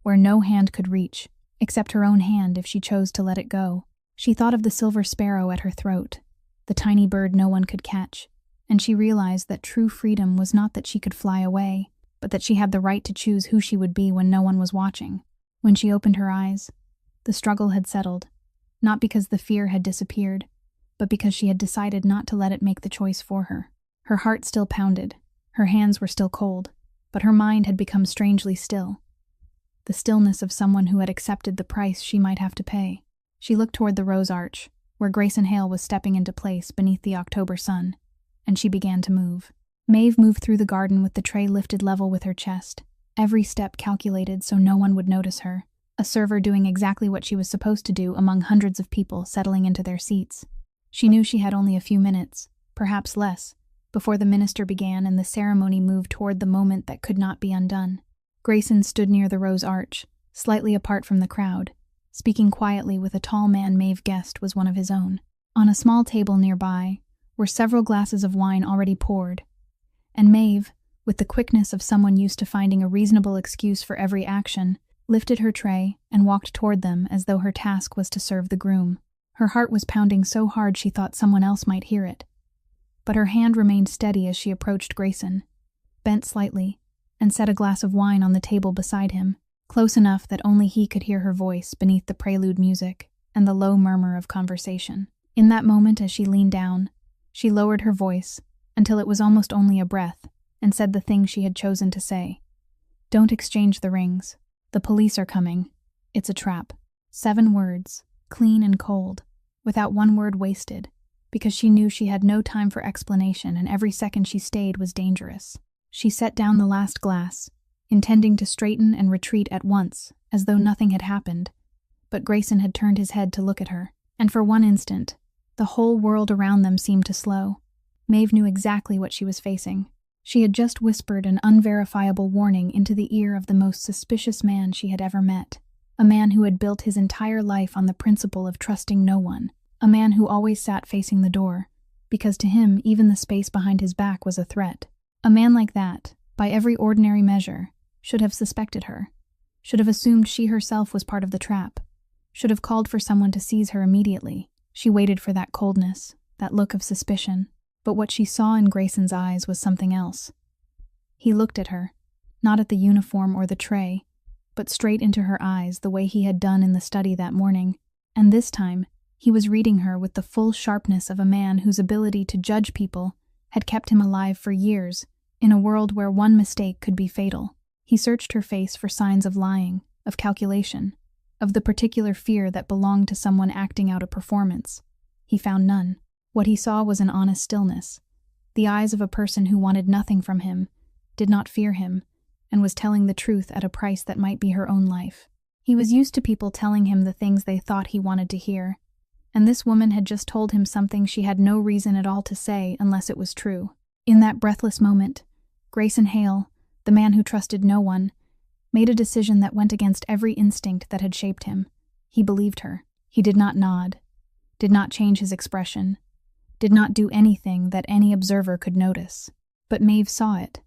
where no hand could reach, except her own hand if she chose to let it go. She thought of the silver sparrow at her throat, the tiny bird no one could catch, and she realized that true freedom was not that she could fly away, but that she had the right to choose who she would be when no one was watching. When she opened her eyes, the struggle had settled, not because the fear had disappeared, but because she had decided not to let it make the choice for her. Her heart still pounded, her hands were still cold, but her mind had become strangely still. The stillness of someone who had accepted the price she might have to pay. She looked toward the rose arch, where Grayson Hale was stepping into place beneath the October sun, and she began to move. Maeve moved through the garden with the tray lifted level with her chest, every step calculated so no one would notice her, a server doing exactly what she was supposed to do among hundreds of people settling into their seats. She knew she had only a few minutes, perhaps less, before the minister began and the ceremony moved toward the moment that could not be undone. Grayson stood near the rose arch, slightly apart from the crowd, speaking quietly with a tall man Maeve guessed was one of his own. On a small table nearby were several glasses of wine already poured, and Maeve, with the quickness of someone used to finding a reasonable excuse for every action, lifted her tray and walked toward them as though her task was to serve the groom. Her heart was pounding so hard she thought someone else might hear it. But her hand remained steady as she approached Grayson, bent slightly, and set a glass of wine on the table beside him, close enough that only he could hear her voice beneath the prelude music and the low murmur of conversation. In that moment, as she leaned down, she lowered her voice until it was almost only a breath, and said the thing she had chosen to say. "Don't exchange the rings. The police are coming. It's a trap." 7 words, clean and cold, without one word wasted, because she knew she had no time for explanation and every second she stayed was dangerous. She set down the last glass, intending to straighten and retreat at once, as though nothing had happened, but Grayson had turned his head to look at her, and for one instant, the whole world around them seemed to slow. Maeve knew exactly what she was facing. She had just whispered an unverifiable warning into the ear of the most suspicious man she had ever met, a man who had built his entire life on the principle of trusting no one, a man who always sat facing the door, because to him even the space behind his back was a threat. A man like that, by every ordinary measure, should have suspected her, should have assumed she herself was part of the trap, should have called for someone to seize her immediately. She waited for that coldness, that look of suspicion. But what she saw in Grayson's eyes was something else. He looked at her, not at the uniform or the tray, but straight into her eyes the way he had done in the study that morning, and this time he was reading her with the full sharpness of a man whose ability to judge people had kept him alive for years, in a world where one mistake could be fatal. He searched her face for signs of lying, of calculation, of the particular fear that belonged to someone acting out a performance. He found none. What he saw was an honest stillness, the eyes of a person who wanted nothing from him, did not fear him, and was telling the truth at a price that might be her own life. He was used to people telling him the things they thought he wanted to hear, and this woman had just told him something she had no reason at all to say unless it was true. In that breathless moment, Grayson Hale, the man who trusted no one, made a decision that went against every instinct that had shaped him. He believed her. He did not nod, did not change his expression, did not do anything that any observer could notice. But Maeve saw it,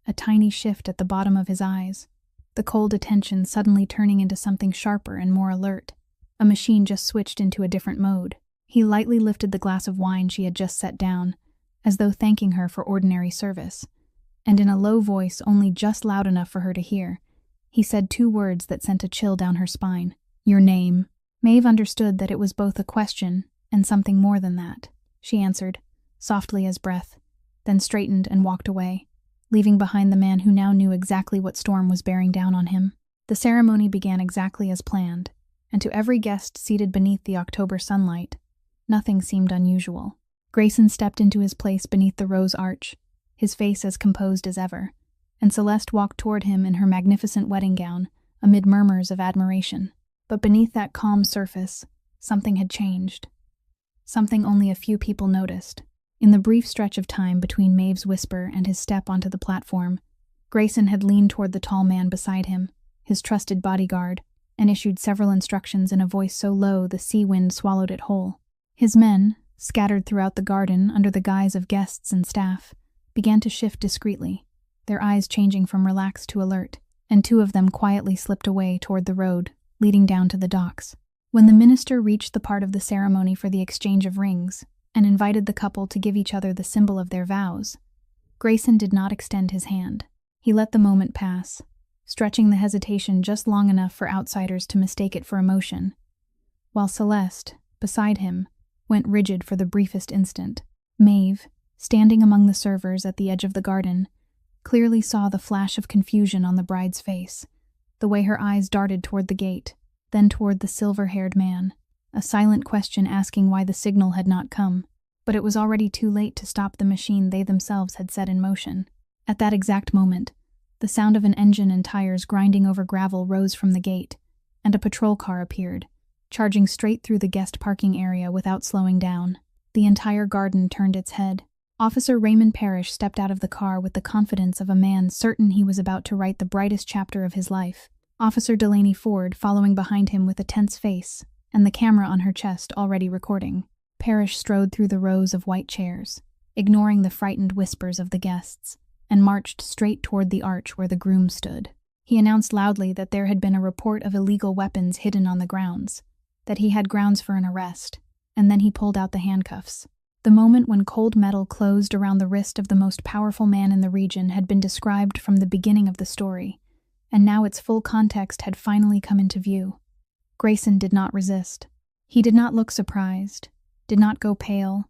a tiny shift at the bottom of his eyes, the cold attention suddenly turning into something sharper and more alert. A machine just switched into a different mode. He lightly lifted the glass of wine she had just set down, as though thanking her for ordinary service, and in a low voice only just loud enough for her to hear, he said 2 words that sent a chill down her spine. "Your name." Maeve understood that it was both a question and something more than that. She answered, softly as breath, then straightened and walked away, leaving behind the man who now knew exactly what storm was bearing down on him. The ceremony began exactly as planned, and to every guest seated beneath the October sunlight, nothing seemed unusual. Grayson stepped into his place beneath the rose arch, his face as composed as ever, and Celeste walked toward him in her magnificent wedding gown, amid murmurs of admiration. But beneath that calm surface, something had changed. Something only a few people noticed. In the brief stretch of time between Maeve's whisper and his step onto the platform, Grayson had leaned toward the tall man beside him, his trusted bodyguard, and issued several instructions in a voice so low the sea wind swallowed it whole. His men, scattered throughout the garden under the guise of guests and staff, began to shift discreetly, their eyes changing from relaxed to alert, and 2 of them quietly slipped away toward the road, leading down to the docks. When the minister reached the part of the ceremony for the exchange of rings, and invited the couple to give each other the symbol of their vows, Grayson did not extend his hand. He let the moment pass, stretching the hesitation just long enough for outsiders to mistake it for emotion, while Celeste, beside him, went rigid for the briefest instant. Maeve, standing among the servers at the edge of the garden, clearly saw the flash of confusion on the bride's face, the way her eyes darted toward the gate, then toward the silver-haired man, a silent question asking why the signal had not come. But it was already too late to stop the machine they themselves had set in motion. At that exact moment, the sound of an engine and tires grinding over gravel rose from the gate, and a patrol car appeared, charging straight through the guest parking area without slowing down. The entire garden turned its head. Officer Raymond Parrish stepped out of the car with the confidence of a man certain he was about to write the brightest chapter of his life. Officer Delaney Ford following behind him with a tense face, and the camera on her chest already recording. Parrish strode through the rows of white chairs, ignoring the frightened whispers of the guests, and marched straight toward the arch where the groom stood. He announced loudly that there had been a report of illegal weapons hidden on the grounds, that he had grounds for an arrest, and then he pulled out the handcuffs. The moment when cold metal closed around the wrist of the most powerful man in the region had been described from the beginning of the story, and now its full context had finally come into view. Grayson did not resist. He did not look surprised, did not go pale,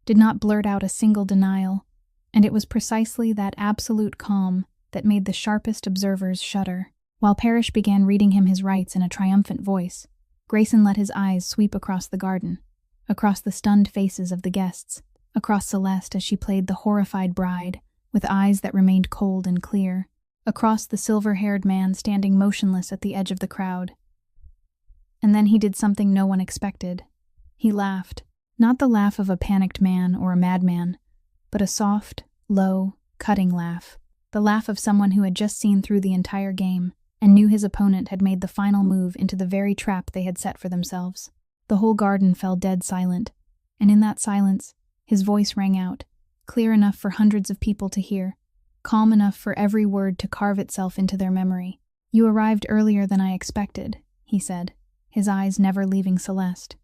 did not blurt out a single denial, and it was precisely that absolute calm that made the sharpest observers shudder. While Parrish began reading him his rights in a triumphant voice, Grayson let his eyes sweep across the garden, across the stunned faces of the guests, across Celeste as she played the horrified bride, with eyes that remained cold and clear, across the silver-haired man standing motionless at the edge of the crowd. And then he did something no one expected. He laughed, not the laugh of a panicked man or a madman, but a soft, low, cutting laugh, the laugh of someone who had just seen through the entire game and knew his opponent had made the final move into the very trap they had set for themselves. The whole garden fell dead silent, and in that silence, his voice rang out, clear enough for hundreds of people to hear, calm enough for every word to carve itself into their memory. "You arrived earlier than I expected," he said, his eyes never leaving Celeste.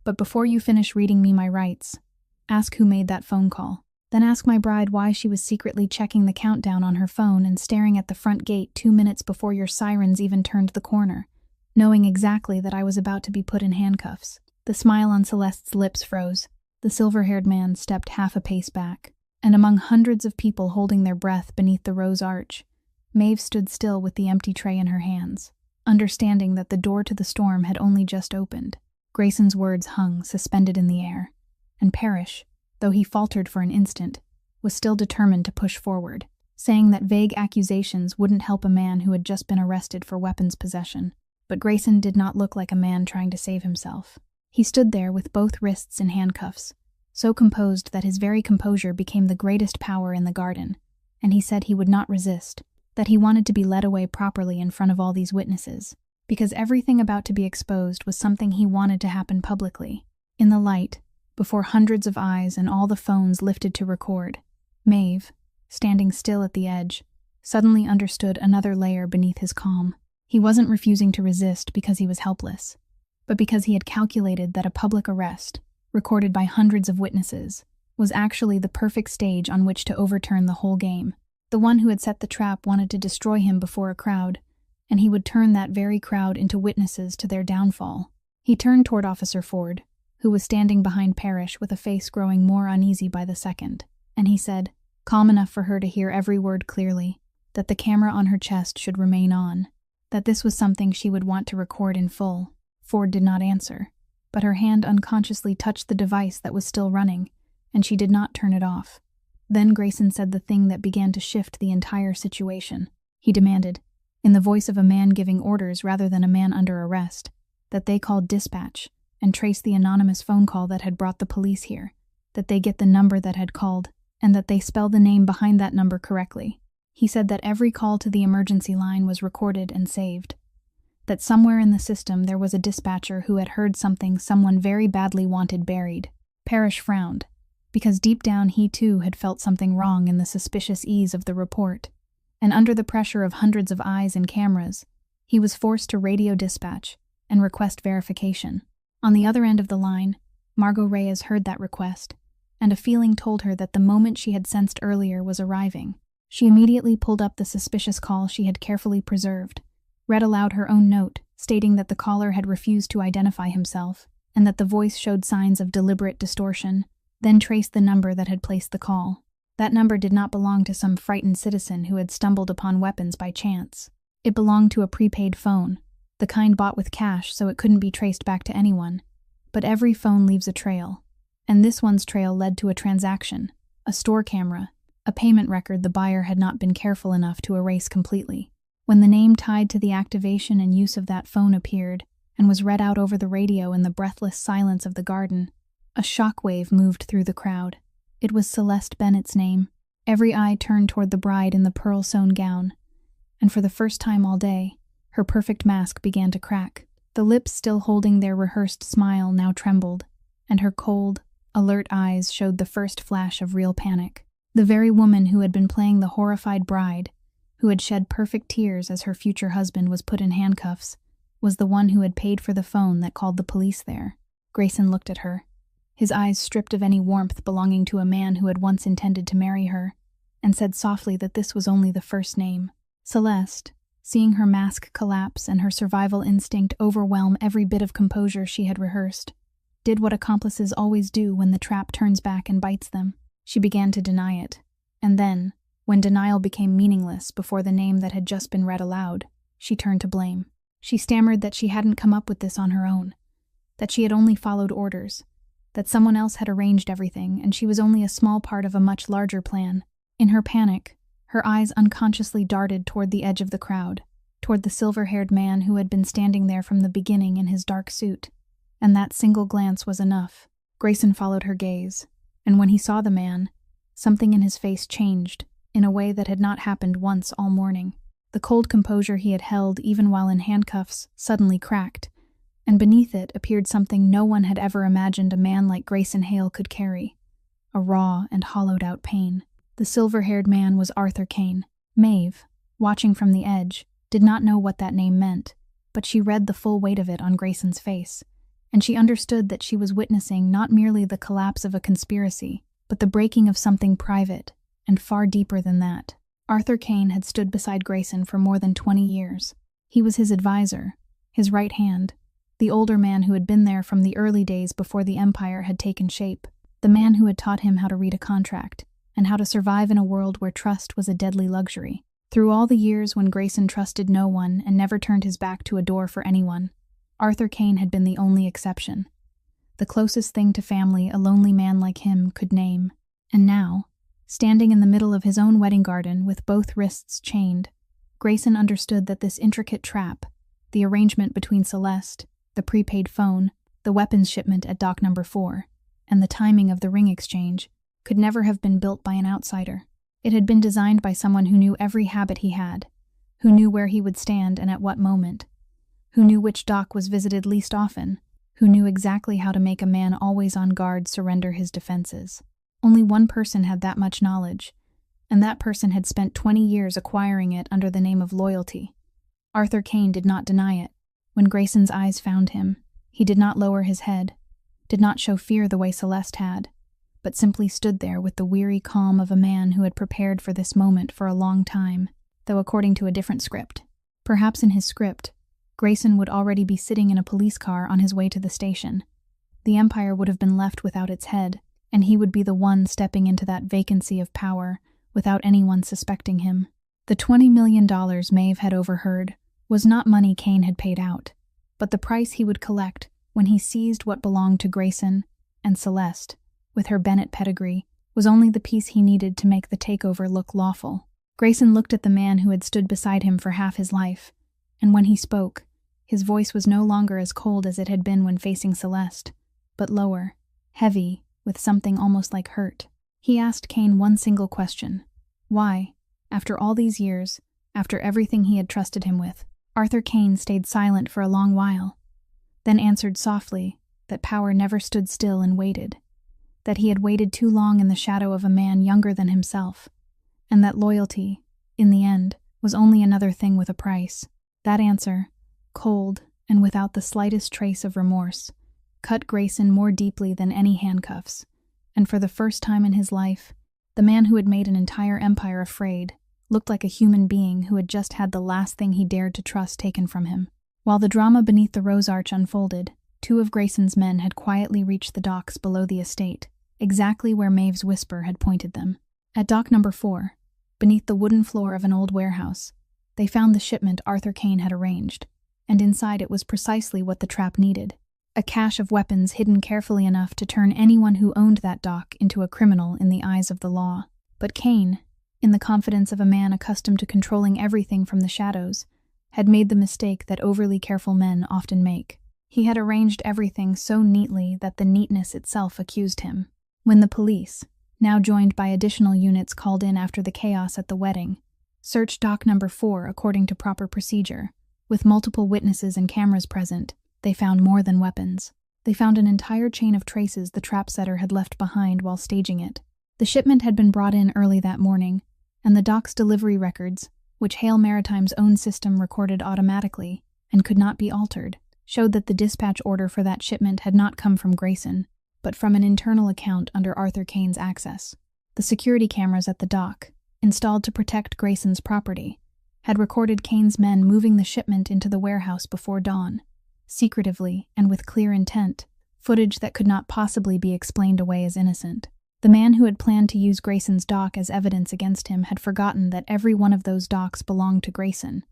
"But before you finish reading me my rights, ask who made that phone call. Then ask my bride why she was secretly checking the countdown on her phone and staring at the front gate 2 minutes before your sirens even turned the corner, knowing exactly that I was about to be put in handcuffs." The smile on Celeste's lips froze. The silver-haired man stepped half a pace back, and among hundreds of people holding their breath beneath the rose arch, Maeve stood still with the empty tray in her hands, understanding that the door to the storm had only just opened. Grayson's words hung, suspended in the air, and Parrish, though he faltered for an instant, was still determined to push forward, saying that vague accusations wouldn't help a man who had just been arrested for weapons possession. But Grayson did not look like a man trying to save himself. He stood there with both wrists in handcuffs, so composed that his very composure became the greatest power in the garden, and he said he would not resist, that he wanted to be led away properly in front of all these witnesses, because everything about to be exposed was something he wanted to happen publicly. In the light, before hundreds of eyes and all the phones lifted to record, Maeve, standing still at the edge, suddenly understood another layer beneath his calm. He wasn't refusing to resist because he was helpless, but because he had calculated that a public arrest, recorded by hundreds of witnesses, was actually the perfect stage on which to overturn the whole game. The one who had set the trap wanted to destroy him before a crowd, and he would turn that very crowd into witnesses to their downfall. He turned toward Officer Ford, who was standing behind Parrish with a face growing more uneasy by the second, and he said, calm enough for her to hear every word clearly, that the camera on her chest should remain on, that this was something she would want to record in full. Ford did not answer, but her hand unconsciously touched the device that was still running, and she did not turn it off. Then Grayson said the thing that began to shift the entire situation. He demanded, in the voice of a man giving orders rather than a man under arrest, that they call dispatch and trace the anonymous phone call that had brought the police here, that they get the number that had called, and that they spell the name behind that number correctly. He said that every call to the emergency line was recorded and saved, that somewhere in the system there was a dispatcher who had heard something someone very badly wanted buried. Parrish frowned, because deep down he too had felt something wrong in the suspicious ease of the report, and under the pressure of hundreds of eyes and cameras, he was forced to radio dispatch and request verification. On the other end of the line, Margot Reyes heard that request, and a feeling told her that the moment she had sensed earlier was arriving. She immediately pulled up the suspicious call she had carefully preserved, read aloud her own note, stating that the caller had refused to identify himself, and that the voice showed signs of deliberate distortion, then traced the number that had placed the call. That number did not belong to some frightened citizen who had stumbled upon weapons by chance. It belonged to a prepaid phone, the kind bought with cash so it couldn't be traced back to anyone. But every phone leaves a trail, and this one's trail led to a transaction, a store camera, a payment record the buyer had not been careful enough to erase completely. When the name tied to the activation and use of that phone appeared and was read out over the radio in the breathless silence of the garden, a shockwave moved through the crowd. It was Celeste Bennett's name. Every eye turned toward the bride in the pearl-sewn gown, and for the first time all day, her perfect mask began to crack. The lips still holding their rehearsed smile now trembled, and her cold, alert eyes showed the first flash of real panic. The very woman who had been playing the horrified bride, who had shed perfect tears as her future husband was put in handcuffs, was the one who had paid for the phone that called the police there. Grayson looked at her, his eyes stripped of any warmth belonging to a man who had once intended to marry her, and said softly that this was only the first name. Celeste, seeing her mask collapse and her survival instinct overwhelm every bit of composure she had rehearsed, did what accomplices always do when the trap turns back and bites them. She began to deny it, and then, when denial became meaningless before the name that had just been read aloud, she turned to blame. She stammered that she hadn't come up with this on her own, that she had only followed orders, that someone else had arranged everything and she was only a small part of a much larger plan. In her panic, her eyes unconsciously darted toward the edge of the crowd, toward the silver-haired man who had been standing there from the beginning in his dark suit, and that single glance was enough. Grayson followed her gaze, and when he saw the man, something in his face changed in a way that had not happened once all morning. The cold composure he had held even while in handcuffs suddenly cracked, and beneath it appeared something no one had ever imagined a man like Grayson Hale could carry, a raw and hollowed-out pain. The silver-haired man was Arthur Kane. Maeve, watching from the edge, did not know what that name meant, but she read the full weight of it on Grayson's face, and she understood that she was witnessing not merely the collapse of a conspiracy, but the breaking of something private and far deeper than that. Arthur Kane had stood beside Grayson for more than 20 years. He was his advisor, his right hand, the older man who had been there from the early days before the empire had taken shape, the man who had taught him how to read a contract and how to survive in a world where trust was a deadly luxury. Through all the years when Grayson trusted no one and never turned his back to a door for anyone, Arthur Kane had been the only exception, the closest thing to family a lonely man like him could name. And now, standing in the middle of his own wedding garden with both wrists chained, Grayson understood that this intricate trap, the arrangement between Celeste, the prepaid phone, the weapons shipment at dock number 4, and the timing of the ring exchange, could never have been built by an outsider. It had been designed by someone who knew every habit he had, who knew where he would stand and at what moment, who knew which dock was visited least often, who knew exactly how to make a man always on guard surrender his defenses. Only one person had that much knowledge, and that person had spent 20 years acquiring it under the name of loyalty. Arthur Kane did not deny it. When Grayson's eyes found him, he did not lower his head, did not show fear the way Celeste had, but simply stood there with the weary calm of a man who had prepared for this moment for a long time, though according to a different script. Perhaps in his script, Grayson would already be sitting in a police car on his way to the station. The empire would have been left without its head, and he would be the one stepping into that vacancy of power without anyone suspecting him. The $20 million Maeve had overheard was not money Kane had paid out, but the price he would collect when he seized what belonged to Grayson, and Celeste, with her Bennett pedigree, was only the piece he needed to make the takeover look lawful. Grayson looked at the man who had stood beside him for half his life, and when he spoke, his voice was no longer as cold as it had been when facing Celeste, but lower, heavy, with something almost like hurt. He asked Kane one single question. Why, after all these years, after everything he had trusted him with, Arthur Kane stayed silent for a long while, then answered softly that power never stood still and waited, that he had waited too long in the shadow of a man younger than himself, and that loyalty, in the end, was only another thing with a price. That answer, cold and without the slightest trace of remorse, cut Grayson more deeply than any handcuffs, and for the first time in his life, the man who had made an entire empire afraid looked like a human being who had just had the last thing he dared to trust taken from him. While the drama beneath the rose arch unfolded, 2 of Grayson's men had quietly reached the docks below the estate, exactly where Maeve's whisper had pointed them. At dock number 4, beneath the wooden floor of an old warehouse, they found the shipment Arthur Kane had arranged, and inside it was precisely what the trap needed: a cache of weapons hidden carefully enough to turn anyone who owned that dock into a criminal in the eyes of the law. But Kane, in the confidence of a man accustomed to controlling everything from the shadows, had made the mistake that overly careful men often make. He had arranged everything so neatly that the neatness itself accused him. When the police, now joined by additional units called in after the chaos at the wedding, searched dock number 4 according to proper procedure, with multiple witnesses and cameras present, they found more than weapons. They found an entire chain of traces the trap setter had left behind while staging it. The shipment had been brought in early that morning, and the dock's delivery records, which Hale Maritime's own system recorded automatically and could not be altered, showed that the dispatch order for that shipment had not come from Grayson, but from an internal account under Arthur Kane's access. The security cameras at the dock, installed to protect Grayson's property, had recorded Kane's men moving the shipment into the warehouse before dawn, secretively and with clear intent, footage that could not possibly be explained away as innocent. The man who had planned to use Grayson's dock as evidence against him had forgotten that every one of those docks belonged to Grayson,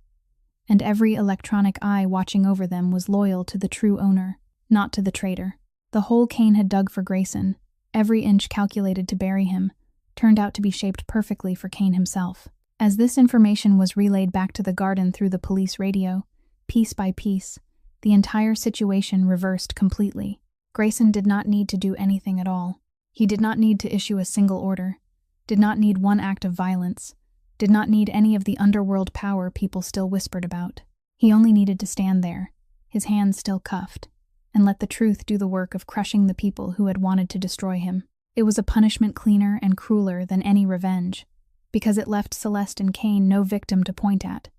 and every electronic eye watching over them was loyal to the true owner, not to the traitor. The hole Kane had dug for Grayson, every inch calculated to bury him, turned out to be shaped perfectly for Kane himself. As this information was relayed back to the garden through the police radio, piece by piece, the entire situation reversed completely. Grayson did not need to do anything at all. He did not need to issue a single order, did not need one act of violence, did not need any of the underworld power people still whispered about. He only needed to stand there, his hands still cuffed, and let the truth do the work of crushing the people who had wanted to destroy him. It was a punishment cleaner and crueler than any revenge, because it left Celeste and Kane no victim to point at,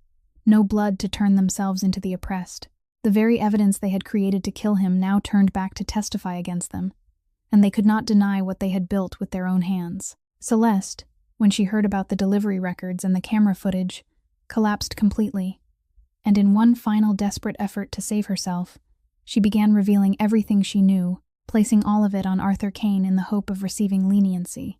no blood to turn themselves into the oppressed. The very evidence they had created to kill him now turned back to testify against them, and they could not deny what they had built with their own hands. Celeste, when she heard about the delivery records and the camera footage, collapsed completely, and in one final desperate effort to save herself, she began revealing everything she knew, placing all of it on Arthur Kane in the hope of receiving leniency,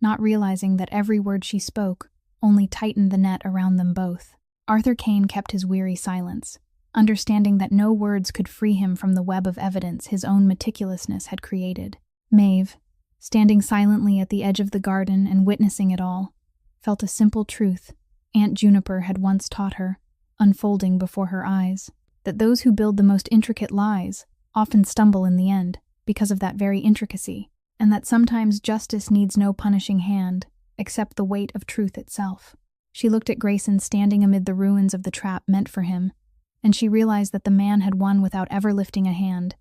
not realizing that every word she spoke only tightened the net around them both. Arthur Kane kept his weary silence, understanding that no words could free him from the web of evidence his own meticulousness had created. Maeve, standing silently at the edge of the garden and witnessing it all, felt a simple truth Aunt Juniper had once taught her, unfolding before her eyes, that those who build the most intricate lies often stumble in the end because of that very intricacy, and that sometimes justice needs no punishing hand except the weight of truth itself. She looked at Grayson standing amid the ruins of the trap meant for him, and she realized that the man had won without ever lifting a hand,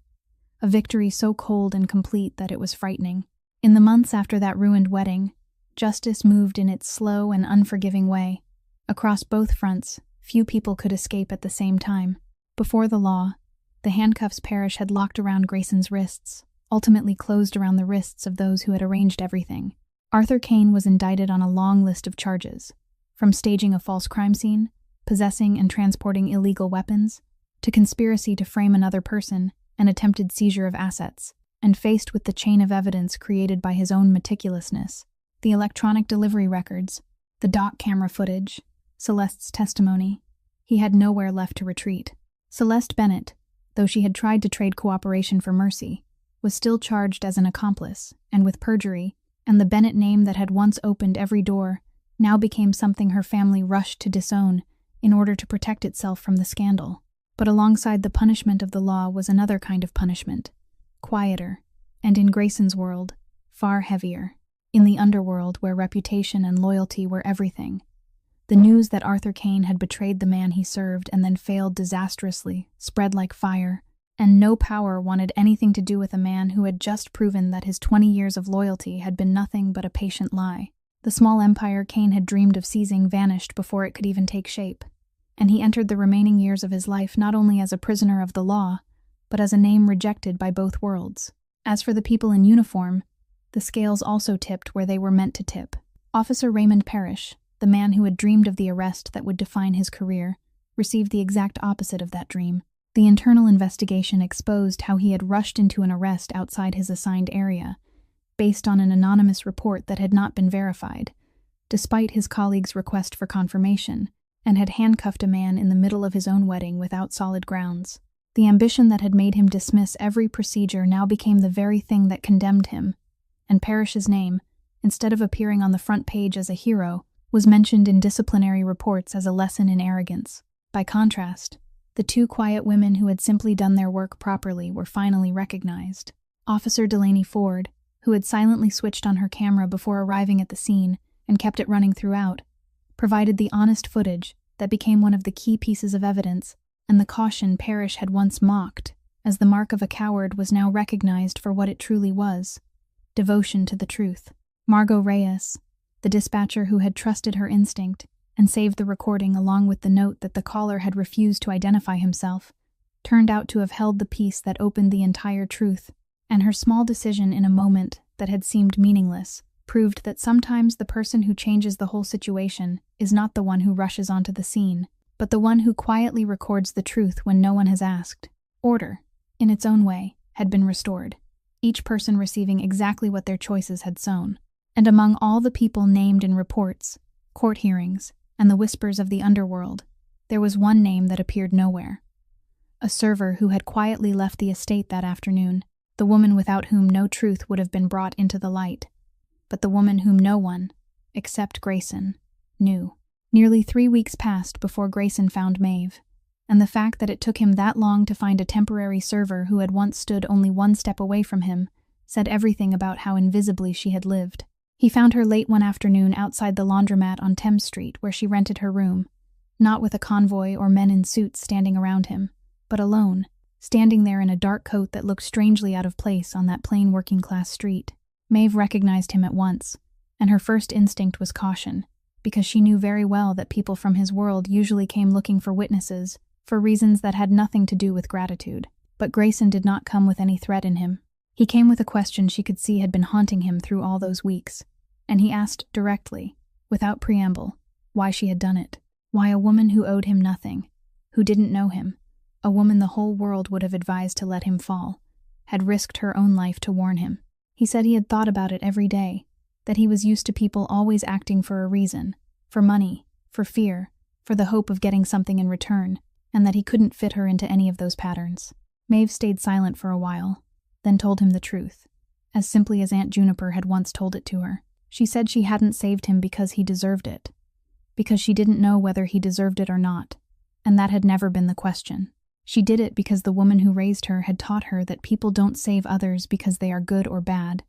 a victory so cold and complete that it was frightening. In the months after that ruined wedding, justice moved in its slow and unforgiving way. Across both fronts, few people could escape at the same time. Before the law, the handcuffs Parrish had locked around Grayson's wrists, ultimately closed around the wrists of those who had arranged everything. Arthur Kane was indicted on a long list of charges, from staging a false crime scene, possessing and transporting illegal weapons, to conspiracy to frame another person and attempted seizure of assets, and faced with the chain of evidence created by his own meticulousness, the electronic delivery records, the dock camera footage, Celeste's testimony, he had nowhere left to retreat. Celeste Bennett, though she had tried to trade cooperation for mercy, was still charged as an accomplice, and with perjury, and the Bennett name that had once opened every door now became something her family rushed to disown in order to protect itself from the scandal. But alongside the punishment of the law was another kind of punishment, quieter, and in Grayson's world, far heavier. In the underworld where reputation and loyalty were everything, the news that Arthur Kane had betrayed the man he served and then failed disastrously spread like fire, and no power wanted anything to do with a man who had just proven that his 20 years of loyalty had been nothing but a patient lie. The small empire Kane had dreamed of seizing vanished before it could even take shape, and he entered the remaining years of his life not only as a prisoner of the law, but as a name rejected by both worlds. As for the people in uniform, the scales also tipped where they were meant to tip. Officer Raymond Parrish, the man who had dreamed of the arrest that would define his career, received the exact opposite of that dream. The internal investigation exposed how he had rushed into an arrest outside his assigned area, based on an anonymous report that had not been verified, despite his colleague's request for confirmation, and had handcuffed a man in the middle of his own wedding without solid grounds. The ambition that had made him dismiss every procedure now became the very thing that condemned him, and Parrish's name, instead of appearing on the front page as a hero, was mentioned in disciplinary reports as a lesson in arrogance. By contrast, the two quiet women who had simply done their work properly were finally recognized. Officer Delaney Ford, who had silently switched on her camera before arriving at the scene and kept it running throughout, provided the honest footage that became one of the key pieces of evidence, and the caution Parrish had once mocked as the mark of a coward was now recognized for what it truly was: devotion to the truth. Margot Reyes, the dispatcher who had trusted her instinct and saved the recording along with the note that the caller had refused to identify himself, turned out to have held the piece that opened the entire truth, and her small decision in a moment that had seemed meaningless proved that sometimes the person who changes the whole situation is not the one who rushes onto the scene, but the one who quietly records the truth when no one has asked. Order, in its own way, had been restored, each person receiving exactly what their choices had sown. And among all the people named in reports, court hearings, and the whispers of the underworld, there was one name that appeared nowhere. A server who had quietly left the estate that afternoon, the woman without whom no truth would have been brought into the light, but the woman whom no one, except Grayson, knew. Nearly 3 weeks passed before Grayson found Maeve, and the fact that it took him that long to find a temporary server who had once stood only one step away from him said everything about how invisibly she had lived. He found her late one afternoon outside the laundromat on Thames Street where she rented her room, not with a convoy or men in suits standing around him, but alone, standing there in a dark coat that looked strangely out of place on that plain working-class street. Maeve recognized him at once, and her first instinct was caution, because she knew very well that people from his world usually came looking for witnesses for reasons that had nothing to do with gratitude. But Grayson did not come with any threat in him. He came with a question she could see had been haunting him through all those weeks, and he asked directly, without preamble, why she had done it. Why a woman who owed him nothing, who didn't know him, a woman the whole world would have advised to let him fall, had risked her own life to warn him. He said he had thought about it every day, that he was used to people always acting for a reason, for money, for fear, for the hope of getting something in return, and that he couldn't fit her into any of those patterns. Maeve stayed silent for a while, then told him the truth, as simply as Aunt Juniper had once told it to her. She said she hadn't saved him because he deserved it, because she didn't know whether he deserved it or not, and that had never been the question. She did it because the woman who raised her had taught her that people don't save others because they are good or bad,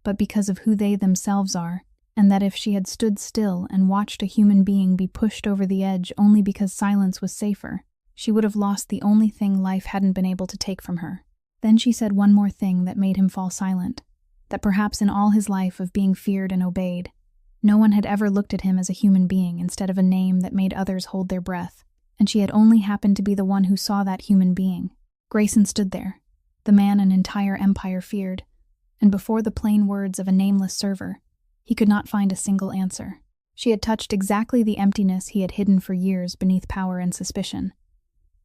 but because of who they themselves are, and that if she had stood still and watched a human being be pushed over the edge only because silence was safer, she would have lost the only thing life hadn't been able to take from her. Then she said one more thing that made him fall silent, that perhaps in all his life of being feared and obeyed, no one had ever looked at him as a human being instead of a name that made others hold their breath, and she had only happened to be the one who saw that human being. Grayson stood there, the man an entire empire feared, and before the plain words of a nameless server, he could not find a single answer. She had touched exactly the emptiness he had hidden for years beneath power and suspicion.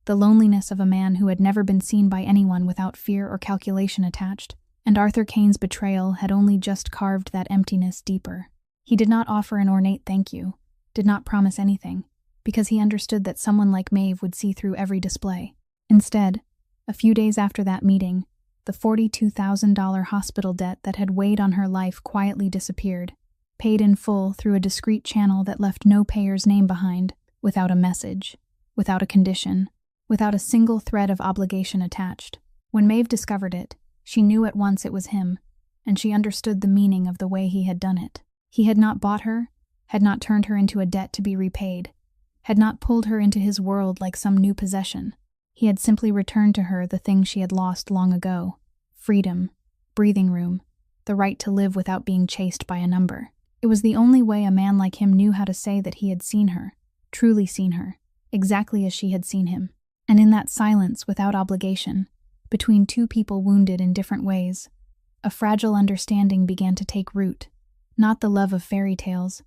The loneliness of a man who had never been seen by anyone without fear or calculation attached, and Arthur Kane's betrayal had only just carved that emptiness deeper. He did not offer an ornate thank you, did not promise anything, because he understood that someone like Maeve would see through every display. Instead, a few days after that meeting, the $42,000 hospital debt that had weighed on her life quietly disappeared, paid in full through a discreet channel that left no payer's name behind, without a message, without a condition, without a single thread of obligation attached. When Maeve discovered it, she knew at once it was him, and she understood the meaning of the way he had done it. He had not bought her, had not turned her into a debt to be repaid, had not pulled her into his world like some new possession. He had simply returned to her the thing she had lost long ago: freedom, breathing room, the right to live without being chased by a number. It was the only way a man like him knew how to say that he had seen her, truly seen her, exactly as she had seen him. And in that silence without obligation, between two people wounded in different ways, a fragile understanding began to take root, not the love of fairy tales,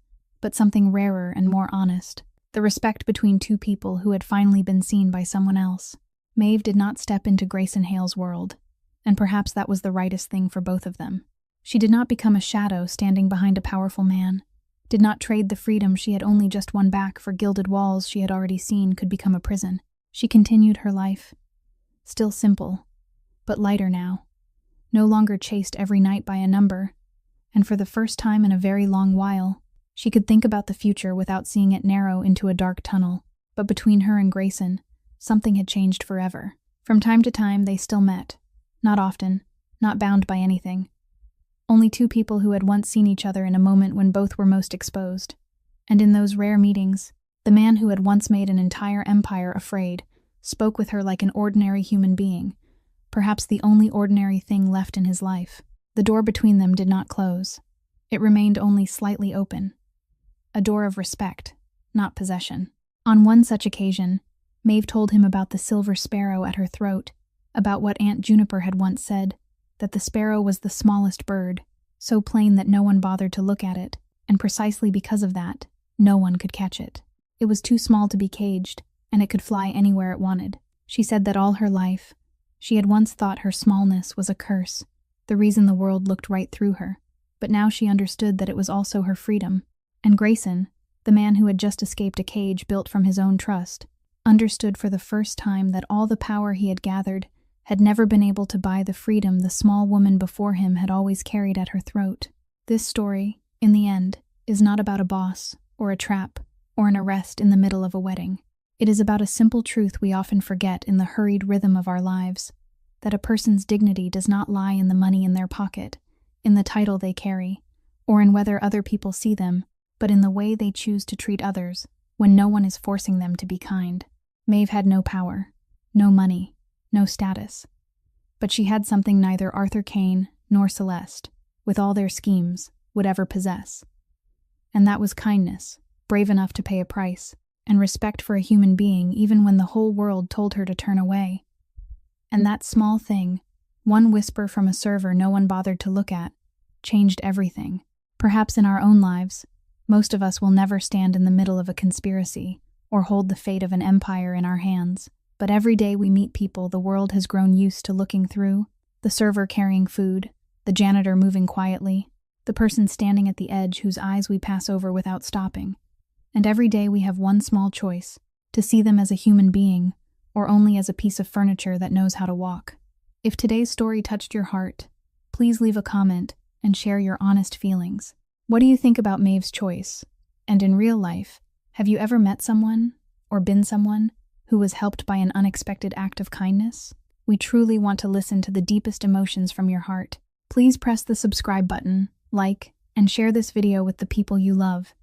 but something rarer and more honest. The respect between two people who had finally been seen by someone else. Maeve did not step into Grayson Hale's world, and perhaps that was the rightest thing for both of them. She did not become a shadow standing behind a powerful man, did not trade the freedom she had only just won back for gilded walls she had already seen could become a prison. She continued her life, still simple, but lighter now, no longer chased every night by a number, and for the first time in a very long while, she could think about the future without seeing it narrow into a dark tunnel. But between her and Grayson, something had changed forever. From time to time, they still met. Not often, not bound by anything. Only two people who had once seen each other in a moment when both were most exposed. And in those rare meetings, the man who had once made an entire empire afraid spoke with her like an ordinary human being, perhaps the only ordinary thing left in his life. The door between them did not close. It remained only slightly open. A door of respect, not possession. On one such occasion, Maeve told him about the silver sparrow at her throat, about what Aunt Juniper had once said, that the sparrow was the smallest bird, so plain that no one bothered to look at it, and precisely because of that, no one could catch it. It was too small to be caged, and it could fly anywhere it wanted. She said that all her life, she had once thought her smallness was a curse, the reason the world looked right through her, but now she understood that it was also her freedom. And Grayson, the man who had just escaped a cage built from his own trust, understood for the first time that all the power he had gathered had never been able to buy the freedom the small woman before him had always carried at her throat. This story, in the end, is not about a boss, or a trap, or an arrest in the middle of a wedding. It is about a simple truth we often forget in the hurried rhythm of our lives, that a person's dignity does not lie in the money in their pocket, in the title they carry, or in whether other people see them, but in the way they choose to treat others when no one is forcing them to be kind. Maeve had no power, no money, no status, but she had something neither Arthur Kane nor Celeste, with all their schemes, would ever possess. And that was kindness, brave enough to pay a price, and respect for a human being even when the whole world told her to turn away. And that small thing, one whisper from a server no one bothered to look at, changed everything. Perhaps in our own lives, most of us will never stand in the middle of a conspiracy or hold the fate of an empire in our hands. But every day we meet people the world has grown used to looking through, the server carrying food, the janitor moving quietly, the person standing at the edge whose eyes we pass over without stopping. And every day we have one small choice, to see them as a human being, or only as a piece of furniture that knows how to walk. If today's story touched your heart, please leave a comment and share your honest feelings. What do you think about Maeve's choice? And in real life, have you ever met someone, or been someone, who was helped by an unexpected act of kindness? We truly want to listen to the deepest emotions from your heart. Please press the subscribe button, like, and share this video with the people you love,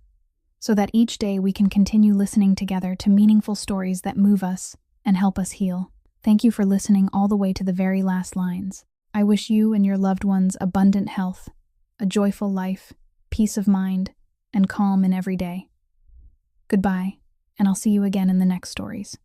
so that each day we can continue listening together to meaningful stories that move us and help us heal. Thank you for listening all the way to the very last lines. I wish you and your loved ones abundant health, a joyful life, peace of mind, and calm in every day. Goodbye, and I'll see you again in the next stories.